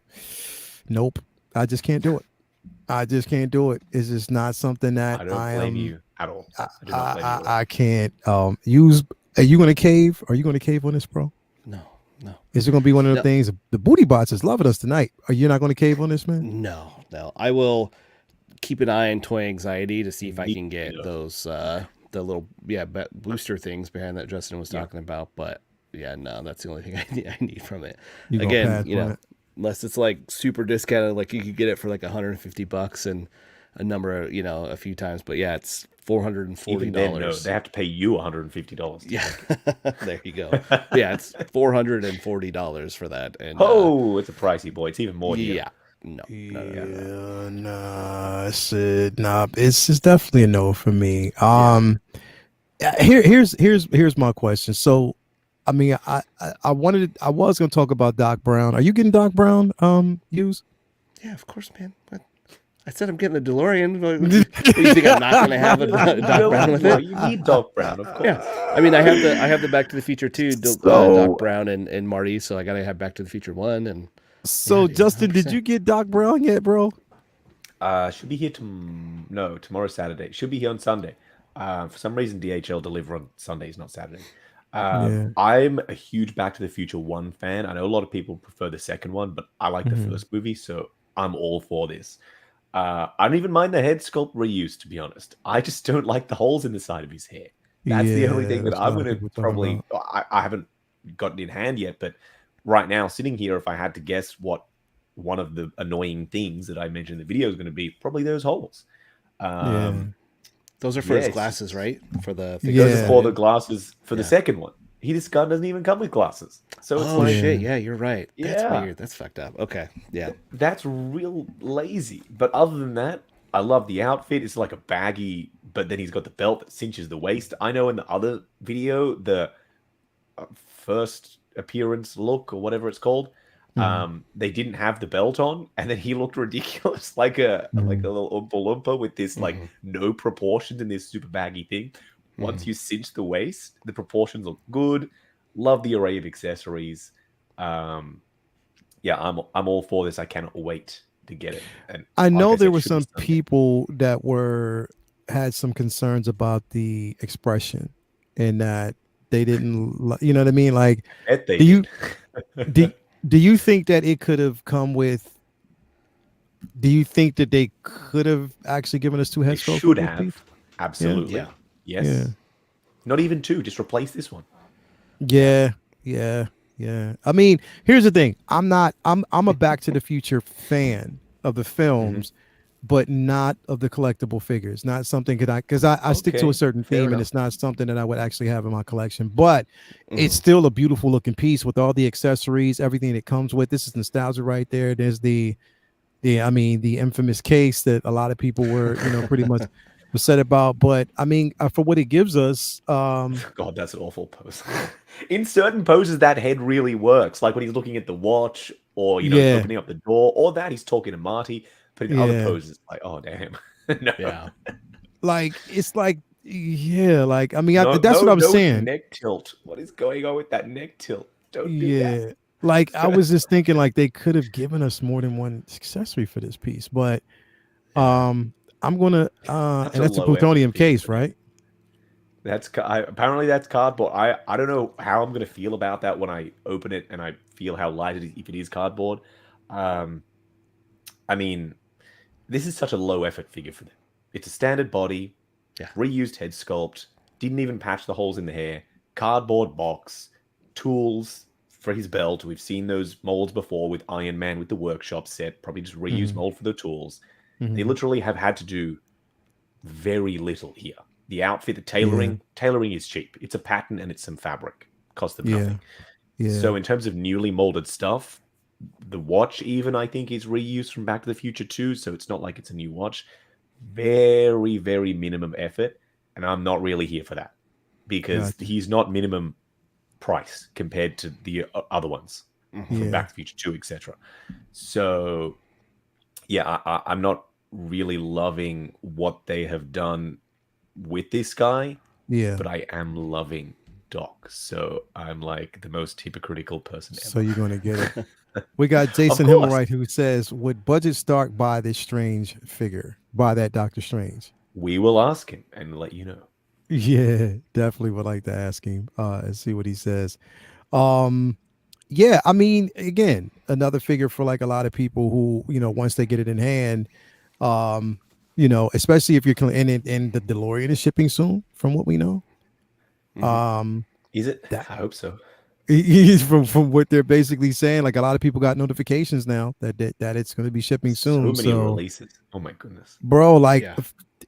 Nope. I just can't do it. It's just not something that I don't blame you at all. I can't use. Are you going to cave? Are you going to cave on this, bro? No. Is it going to be one of the things? The booty bots is loving us tonight. Are you not going to cave on this, man? No. I will keep an eye on Toy Anxiety to see if I can get those the little booster things behind that Justin was talking about. But that's the only thing I need from it. Again, unless it's like super discounted, like you could get it for like $150 and a number of, a few times. But it's $440. Even then, no, they have to pay you $150. Yeah, there you go. It's $440 for that. And it's a pricey boy. It's even more. Yeah. No. It's definitely a no for me. Here's my question. So, I mean, I was going to talk about Doc Brown. Are you getting Doc Brown? Hughes? Yeah, of course, man. What? I said I'm getting a DeLorean. You think I'm not going to have a Doc Brown with it? You need Doc Brown, of course. Yeah. I mean, I have the Back to the Future 2, Doc Brown and Marty. So I got to have Back to the Future 1 and. So Justin, 100%. Did you get Doc Brown yet, bro? Should be here tomorrow Saturday. Should be here on Sunday. For some reason DHL deliver on Sundays, not Saturday. I'm a huge Back to the Future 1 fan. I know a lot of people prefer the second one, but I like the first movie, so I'm all for this. I don't even mind the head sculpt reuse, to be honest. I just don't like the holes in the side of his hair. That's the only thing that I'm going to probably. I haven't gotten in hand yet, but right now, sitting here, if I had to guess what one of the annoying things that I mentioned in the video is going to be, probably those holes. Those are for his glasses, right? For the those are for the glasses for the second one. This gun doesn't even come with glasses. So it's shit. Yeah, you're right. That's weird. That's fucked up. Okay. Yeah. That's real lazy. But other than that, I love the outfit. It's like a baggy, but then he's got the belt that cinches the waist. I know in the other video, the first appearance look or whatever it's called, they didn't have the belt on, and then he looked ridiculous, like a little Oompa Loompa with this like no proportions in this super baggy thing. Once you cinch the waist, the proportions look good. Love the array of accessories. I'm all for this. I cannot wait to get it. And I know there were some people that had some concerns about the expression, and that they didn't, you know what I mean? Like, do you think that it could have come with? Do you think that they could have actually given us two head sculpts? Should have. Absolutely. Yeah. Yes. Yeah. Not even two. Just replace this one. Yeah. I mean, here's the thing. I'm a Back to the Future fan of the films, but not of the collectible figures. Not something because I stick to a certain theme, and it's not something that I would actually have in my collection. But it's still a beautiful looking piece with all the accessories, everything that comes with. This is nostalgia right there. There's the infamous case that a lot of people were pretty much upset about. But I mean, for what it gives us, God, that's an awful pose. In certain poses, that head really works. Like when he's looking at the watch, or opening up the door, or that he's talking to Marty. But in other poses, like, oh damn, no. Yeah, like it's like, like I mean, that's what I was saying. Neck tilt. What is going on with that neck tilt? Don't do that. Like I was just thinking, like they could have given us more than one accessory for this piece, but I'm gonna and that's a plutonium case, right? Apparently that's cardboard. I don't know how I'm gonna feel about that when I open it and I feel how light it is if it is cardboard. I mean, this is such a low effort figure for them. It's a standard body, reused head sculpt, didn't even patch the holes in the hair, cardboard box, tools for his belt. We've seen those molds before with Iron Man with the workshop set, probably just reused mold for the tools. They literally have had to do very little here. The outfit, the tailoring is cheap. It's a pattern and it's some fabric. Cost them nothing. Yeah. So in terms of newly molded stuff, the watch even I think is reused from Back to the Future 2, so it's not like it's a new watch. Very, very minimum effort, and I'm not really here for that because he's not minimum price compared to the other ones from Back to the Future 2, etc. So yeah, I'm not really loving what they have done with this guy, but I am loving Doc, so I'm like the most hypocritical person ever. So you're going to get it. We got Jason Himmelwright who says, would Budget Stark buy this Strange figure, buy that Doctor Strange? We will ask him and let you know. Yeah, definitely would like to ask him and see what he says. Yeah, I mean, again, another figure for like a lot of people who, you know, once they get it in hand, you know, especially if you're in the DeLorean is shipping soon, from what we know. Is it? I hope so. From what they're basically saying, like a lot of people got notifications now that it's going to be shipping soon. So many releases. Oh my goodness, bro! Like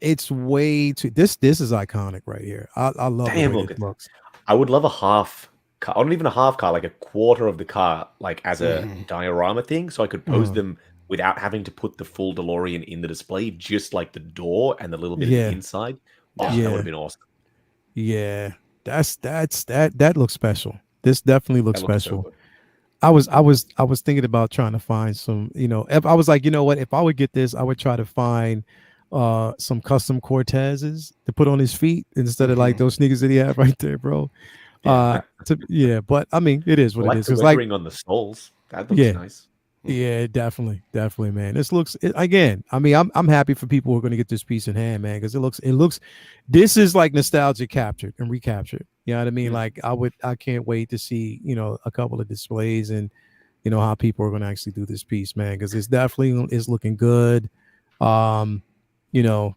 it's way too. This is iconic right here. I love. Damn, look at this. I would love a half car, or not even a half car, like a quarter of the car, like as a diorama thing, so I could pose them without having to put the full DeLorean in the display, just like the door and the little bit of the inside. Oh, that would have been awesome. Yeah, that looks special. This definitely looks special. So I was thinking about trying to find some, you know, if I was like, you know what, if I would get this, I would try to find some custom Cortezes to put on his feet instead of like those sneakers that he had right there, bro. But I mean, it is what it is. It's like on the soles. That looks nice. Yeah, definitely, man. This looks again. I mean, I'm happy for people who are going to get this piece in hand, man, because it looks. This is like nostalgia captured and recaptured. You know what I mean? Like I can't wait to see, you know, a couple of displays and, you know, how people are going to actually do this piece, man, because it's definitely is looking good. You know,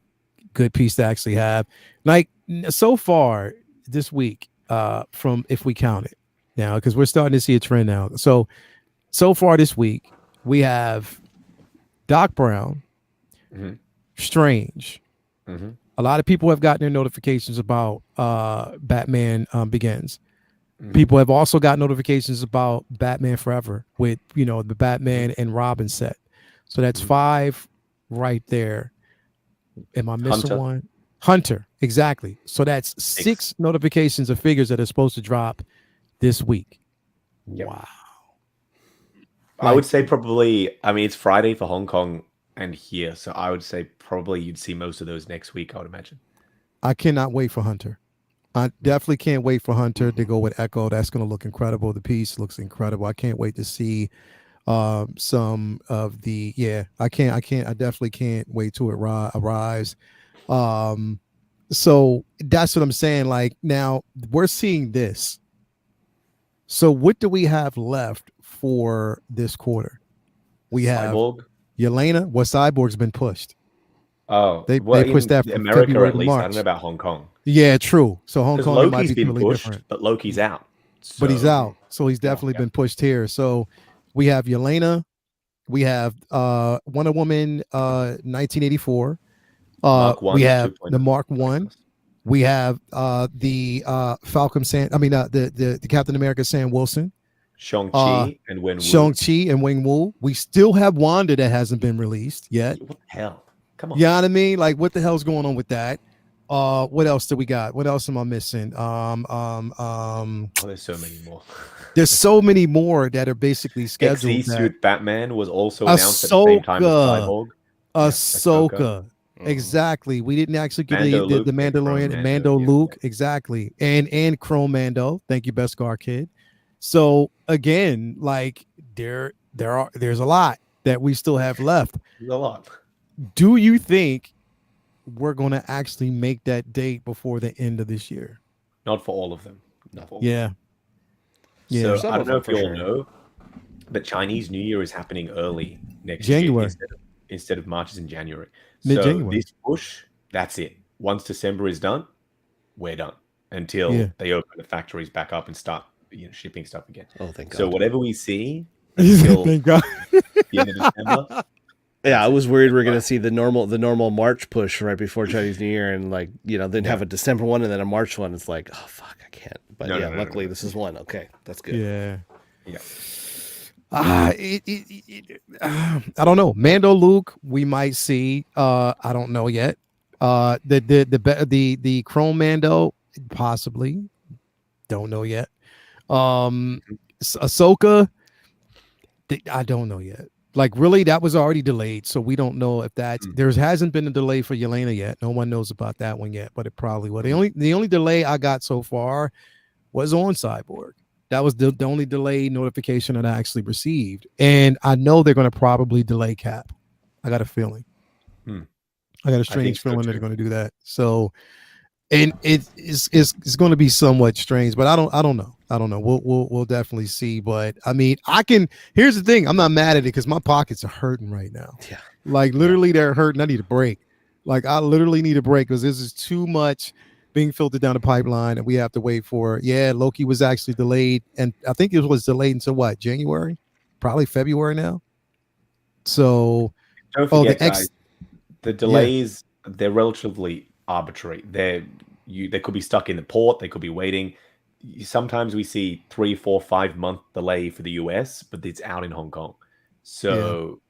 good piece to actually have. Like so far this week, from if we count it now, because we're starting to see a trend now. So far this week, we have Doc Brown, Strange. A lot of people have gotten their notifications about Batman Begins. People have also got notifications about Batman Forever with, you know, the Batman and Robin set. So that's 5 right there. Am I missing one? Hunter, exactly. So that's 6 notifications of figures that are supposed to drop this week. Yep. Wow. I would say probably, I mean, it's Friday for Hong Kong and here, so I would say probably you'd see most of those next week, I would imagine. I cannot wait for Hunter. I definitely can't wait for Hunter to go with Echo. That's going to look incredible. The piece looks incredible. I can't wait to see some of the, I definitely can't wait till it arrives. So that's what I'm saying. Like now we're seeing this. So what do we have left for this quarter? We have Yelena. Well, Cyborg's been pushed. Oh, they pushed that from America February at least. March. I don't know about Hong Kong. Yeah, true. So Hong Kong might be been totally pushed, different. but Loki's out. So, but he's out, so he's definitely been pushed here. So we have Yelena, we have Wonder Woman 1984. We have the Mark 1. We have the Falcon the Captain America Sam Wilson. Shang-Chi and Wen Wu. Shang-Chi and Wing Wu. We still have Wanda that hasn't been released yet. What the hell? Come on. You know what I mean? Like, what the hell's going on with that? What else do we got? What else am I missing? There's so many more. There's so many more that are basically scheduled. X-Suit Batman was also announced at the same time as Cyborg. Ahsoka. Exactly. We didn't actually get the Mandalorian and Mando Luke. Exactly. And Chrome Mando. Thank you, Beskar Kid. So again, like there's a lot that we still have left. There's a lot. Do you think we're going to actually make that date before the end of this year? Not for all of them. Yeah. So I don't know if you all know, but Chinese New Year is happening early next January. year instead of March is in January. So Mid-January. this push, that's it. Once December is done, we're done until they open the factories back up and start shipping stuff again. Oh, thank God. So whatever we see until thank God. the end of December. Yeah, I was worried we are going to see the normal March push right before Chinese New Year, and then have a December one and then a March one. It's like, oh fuck, I can't. But luckily this is one. Okay, that's good. Yeah. Yeah. I don't know. Mando Luke, we might see. I don't know yet. The Chrome Mando, possibly. Don't know yet. Ahsoka, I don't know yet. Like, really, that was already delayed, so we don't know if that's there hasn't been a delay for Yelena yet. No one knows about that one yet, but it probably will. The only delay I got so far was on Cyborg. That was the only delay notification that I actually received, and I know they're going to probably delay Cap. I got a feeling. I got a strange feeling they're going to do that. So, and it's going to be somewhat strange, but I don't know. We'll definitely see. But I mean, here's the thing. I'm not mad at it because my pockets are hurting right now. Yeah. Like literally they're hurting. I need a break. Like I literally need a break because this is too much being filtered down the pipeline and we have to wait for. Yeah. Loki was actually delayed. And I think it was delayed until what? January, probably February now. So don't forget, guys, the delays, they're relatively arbitrary. They could be stuck in the port. They could be waiting. Sometimes we see 3, 4, 5 month delay for the US, but it's out in Hong Kong. So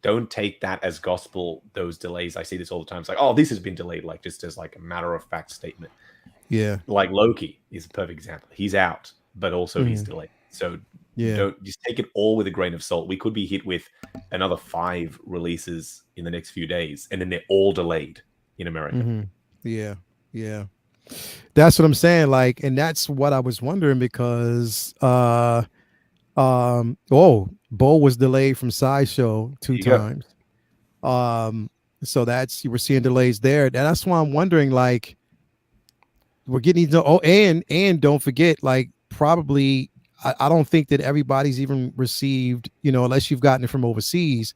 don't take that as gospel, those delays. I see this all the time. It's like, oh, this has been delayed, like just as like a matter of fact statement. Yeah. Like Loki is a perfect example. He's out, but also he's delayed. So don't just take it all with a grain of salt. We could be hit with another 5 releases in the next few days, and then they're all delayed in America. Yeah. That's what I'm saying. Like, and that's what I was wondering because Bo was delayed from Sideshow 2 times. So you were seeing delays there. And that's why I'm wondering, like, we're getting and don't forget, like, probably I don't think that everybody's even received, unless you've gotten it from overseas,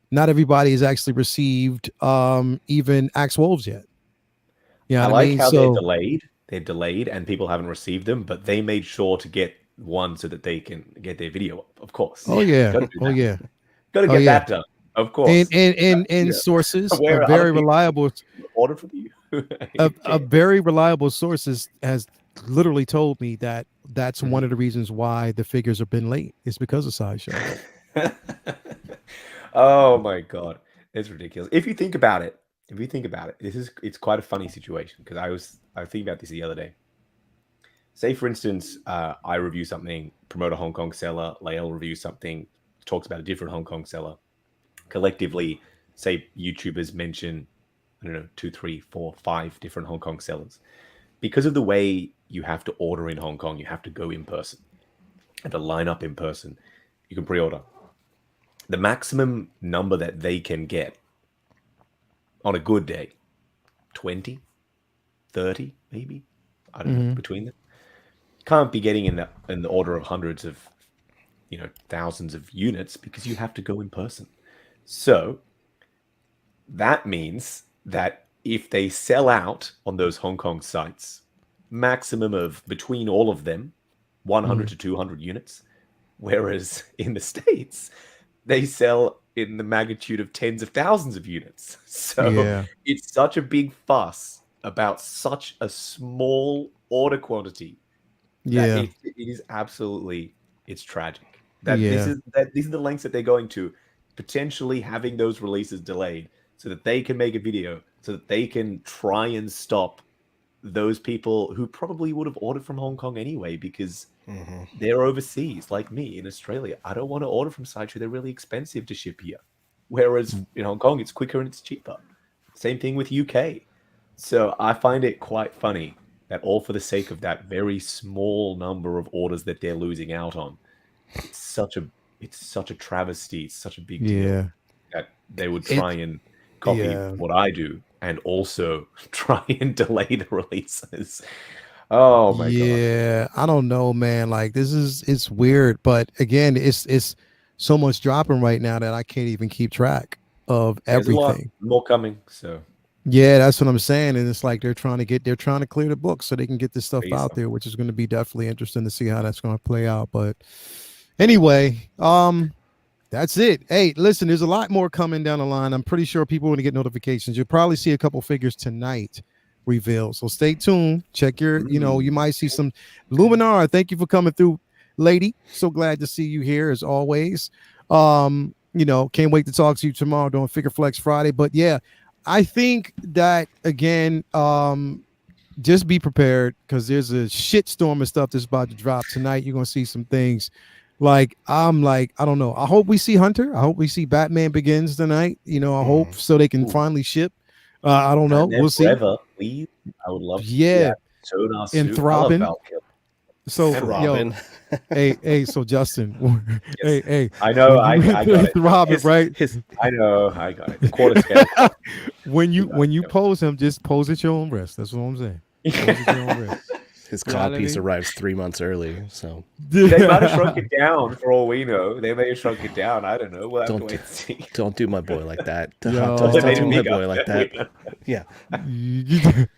not everybody has actually received even Axe Wolves yet. Yeah, I like how they're delayed. They're delayed, and people haven't received them, but they made sure to get one so that they can get their video up. Of course. Oh yeah. Got to get that done. Of course. And sources are very reliable. Order from you. A very reliable sources has literally told me that that's one of the reasons why the figures have been late. It's because of Sideshow. Oh my God, it's ridiculous. If you think about it, it's quite a funny situation because I was thinking about this the other day. Say, for instance, I review something, promote a Hong Kong seller, Lael reviews something, talks about a different Hong Kong seller. Collectively, say YouTubers mention, 2, 3, 4, 5 different Hong Kong sellers. Because of the way you have to order in Hong Kong, you have to go in person. You have to line up in person. You can pre-order. The maximum number that they can get on a good day, 20, 30, maybe, I don't know, between them. Can't be getting in the order of hundreds of, thousands of units because you have to go in person. So that means that if they sell out on those Hong Kong sites, maximum of between all of them, 100 to 200 units, whereas in the States, they sell in the magnitude of tens of thousands of units. So it's such a big fuss about such a small order quantity. That it is absolutely, it's tragic. These are the lengths that they're going to, potentially having those releases delayed so that they can make a video, so that they can try and stop those people who probably would have ordered from Hong Kong anyway because they're overseas, like me in Australia. I don't want to order from Sideshow. They're really expensive to ship here. Whereas in Hong Kong, it's quicker and it's cheaper. Same thing with UK. So I find it quite funny that all for the sake of that very small number of orders that they're losing out on. It's such a travesty. It's such a big deal that they would try and copy what I do and also try and delay the releases. Oh my God. Yeah, I don't know, man. Like it's weird, but again, it's so much dropping right now that I can't even keep track. of There's a lot everything. more coming. So yeah, that's what I'm saying. And it's like they're trying to clear the books so they can get this stuff out there, which is going to be definitely interesting to see how that's going to play out. But anyway, that's it. Hey, listen, there's a lot more coming down the line. I'm pretty sure people are going to get notifications. You'll probably see a couple figures tonight revealed. So stay tuned. Check your, you might see some Luminar. Thank you for coming through, lady. So glad to see you here as always. Can't wait to talk to you tomorrow during Figure Flex Friday. But yeah, I think that again, just be prepared because there's a shitstorm of stuff that's about to drop tonight. You're gonna see some things. I don't know. I hope we see Hunter. I hope we see Batman Begins tonight. I hope so they can finally ship. I don't know. We'll see. Please. I would love. Yeah. And Throbbing. So Robin. hey, so Justin, yes. hey, I know, I got it. Robin, right? I know, I got it. The quarter scale. when you pose him, just pose at your own risk. That's what I'm saying. Pose at your own risk. His codpiece arrives 3 months early, so they might have shrunk it down for all we know. They may have shrunk it down. I don't know. We'll have to wait and see. Don't do my boy like that. Yo, don't do my boy like that. Yeah.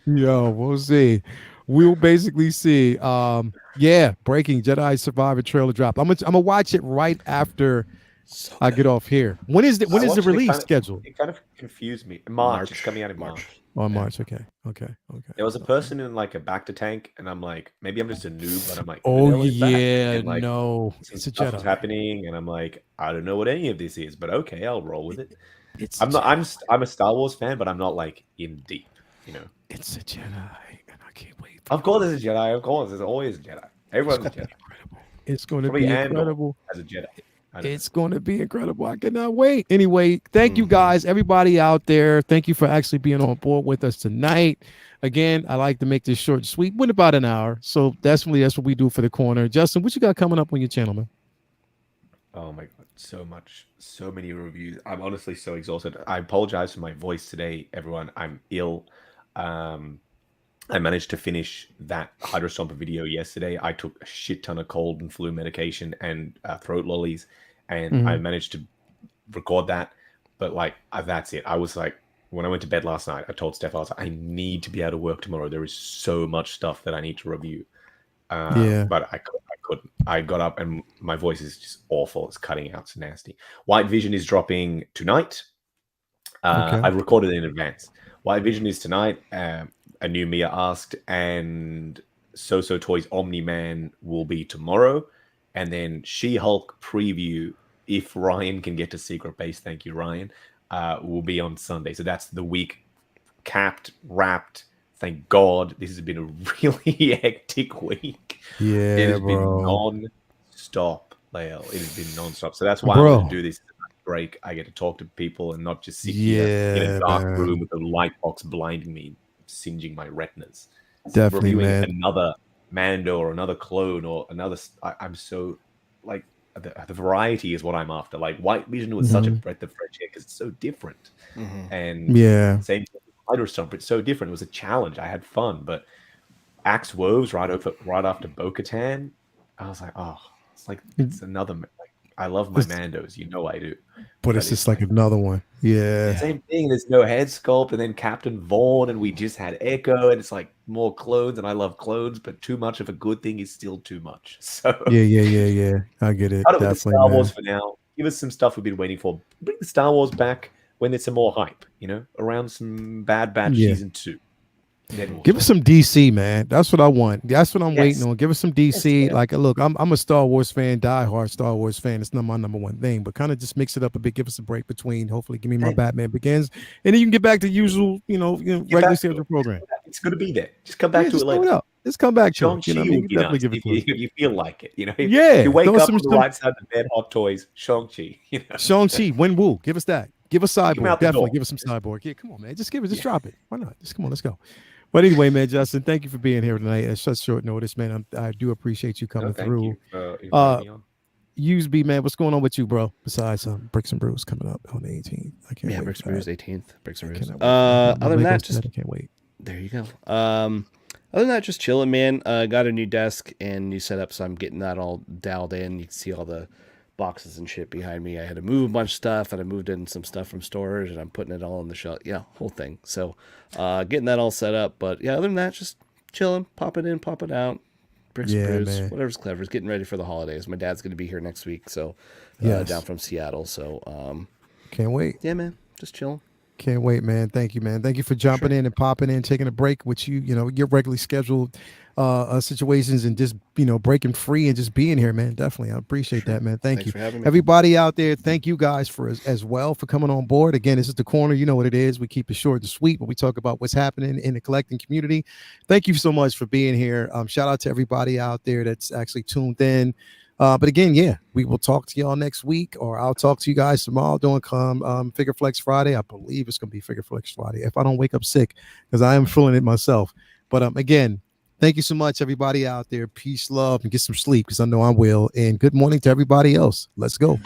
Yo, we'll see. We'll basically see. Breaking Jedi Survivor trailer drop. I'm gonna watch it right after I get off here. When is the release schedule? It kind of confused me. March. It's coming out in March. Oh, March. Okay. There was a person in like a back to tank, and I'm like, maybe I'm just a noob, but I'm like, oh yeah, and, like, no, it's a Jedi. Is happening, and I'm like, I don't know what any of this is, but okay, I'll roll with it. I'm a Star Wars fan, but I'm not like in deep, It's a Jedi, and I can't wait. Of course, it's a Jedi. Of course, there's always a Jedi. Everyone's a Jedi. It's going to be incredible. As a Jedi. It's going to be incredible. I cannot wait. Anyway, thank you guys, everybody out there. Thank you for actually being on board with us tonight. Again, I like to make this short and sweet. Went about an hour. So that's what we do for the corner. Justin, what you got coming up on your channel, man? Oh my God. So much. So many reviews. I'm honestly so exhausted. I apologize for my voice today, everyone. I'm ill. I managed to finish that Hydra Stomper video yesterday. I took a shit ton of cold and flu medication and throat lollies, and I managed to record that. But that's it. I was like, when I went to bed last night, I told Steph, I was like, I need to be able to work tomorrow. There is so much stuff that I need to review. But I couldn't. I got up and my voice is just awful. It's cutting out. It's nasty. White Vision is dropping tonight. I recorded it in advance. White Vision is tonight. A new Mia asked, and So Toys Omni-Man will be tomorrow, and then She-Hulk preview, if Ryan can get to Secret Base, thank you Ryan, will be on Sunday. So that's the week wrapped. Thank God. This has been a really hectic week. Yeah, it has been non-stop, Lale. It has been non-stop. So that's why I'm going to do this break. I get to talk to people and not just sit here in a dark room with a light box blinding me, singeing my retinas. Definitely, reviewing another Mando or another clone or another. I'm so like the variety is what I'm after. Like White Vision was such a breath of fresh air because it's so different, and same thing with Hydra Stomper. It's so different. It was a challenge. I had fun, but Axe Woves right after Bo-Katan, I was like, oh, it's another. I love my Mandos, I do. But it's just like another one. Yeah. Same thing. There's no head sculpt, and then Captain Vaughn, and we just had Echo, and it's like more clones, and I love clones, but too much of a good thing is still too much. So yeah. I get it. Definitely, Star Wars for now. Give us some stuff we've been waiting for. Bring the Star Wars back when there's some more hype, around some Bad Batch season 2. Give us some DC, man. That's what I want. That's what I'm waiting on. Give us some DC. Look, I'm a Star Wars fan, diehard Star Wars fan. It's not my number one thing, but kind of just mix it up a bit. Give us a break between. Hopefully, give me my Batman Begins, and then you can get back to usual, regular schedule program. It's going to be there. Just come back to it later. Just come back to it. Definitely give it to it. You feel like it. If you wake up on the right side of the bed, Hot Toys, Shang-Chi. Shang-Chi, Wen-Wu. Give us that. Give us Cyborg. Definitely give us some Cyborg. Yeah, come on, man. Just give it. Just drop it. Why not? Just come on. Let's go. But anyway, man, Justin, thank you for being here tonight at such short notice, man. I do appreciate you coming through. Useby, man, what's going on with you, bro? Besides Bricks and Brews coming up on the 18th. I can't wait. Bricks and Brews 18th. Bricks and Brews. Other than that, I can't wait. There you go. Other than that, just chilling, man. Got a new desk and new setup, so I'm getting that all dialed in. You can see all the boxes and shit behind me. I had to move a bunch of stuff, and I moved in some stuff from storage, and I'm putting it all in the shelf. Yeah, whole thing. So getting that all set up. But yeah, other than that, just chilling, popping in, popping out. Bricks and brews, whatever's clever. Is getting ready for the holidays. My dad's going to be here next week, so down from Seattle. So can't wait. Yeah, man, just chilling. Can't wait, man. Thank you, man. Thank you for jumping in and popping in, taking a break, which your regularly scheduled situations, and just breaking free and just being here, man. Definitely, I appreciate that, man. Thanks you for having me. Everybody out there, thank you guys for as well for coming on board. Again, this is The Corner. You know what it is. We keep it short and sweet, but we talk about what's happening in the collecting community. Thank you so much for being here. Shout out to everybody out there that's actually tuned in. But again, we will talk to y'all next week, or I'll talk to you guys tomorrow doing Figure Flex Friday. I believe it's going to be Figure Flex Friday if I don't wake up sick, because I am feeling it myself. But again, thank you so much, everybody out there. Peace, love, and get some sleep, because I know I will. And good morning to everybody else. Let's go.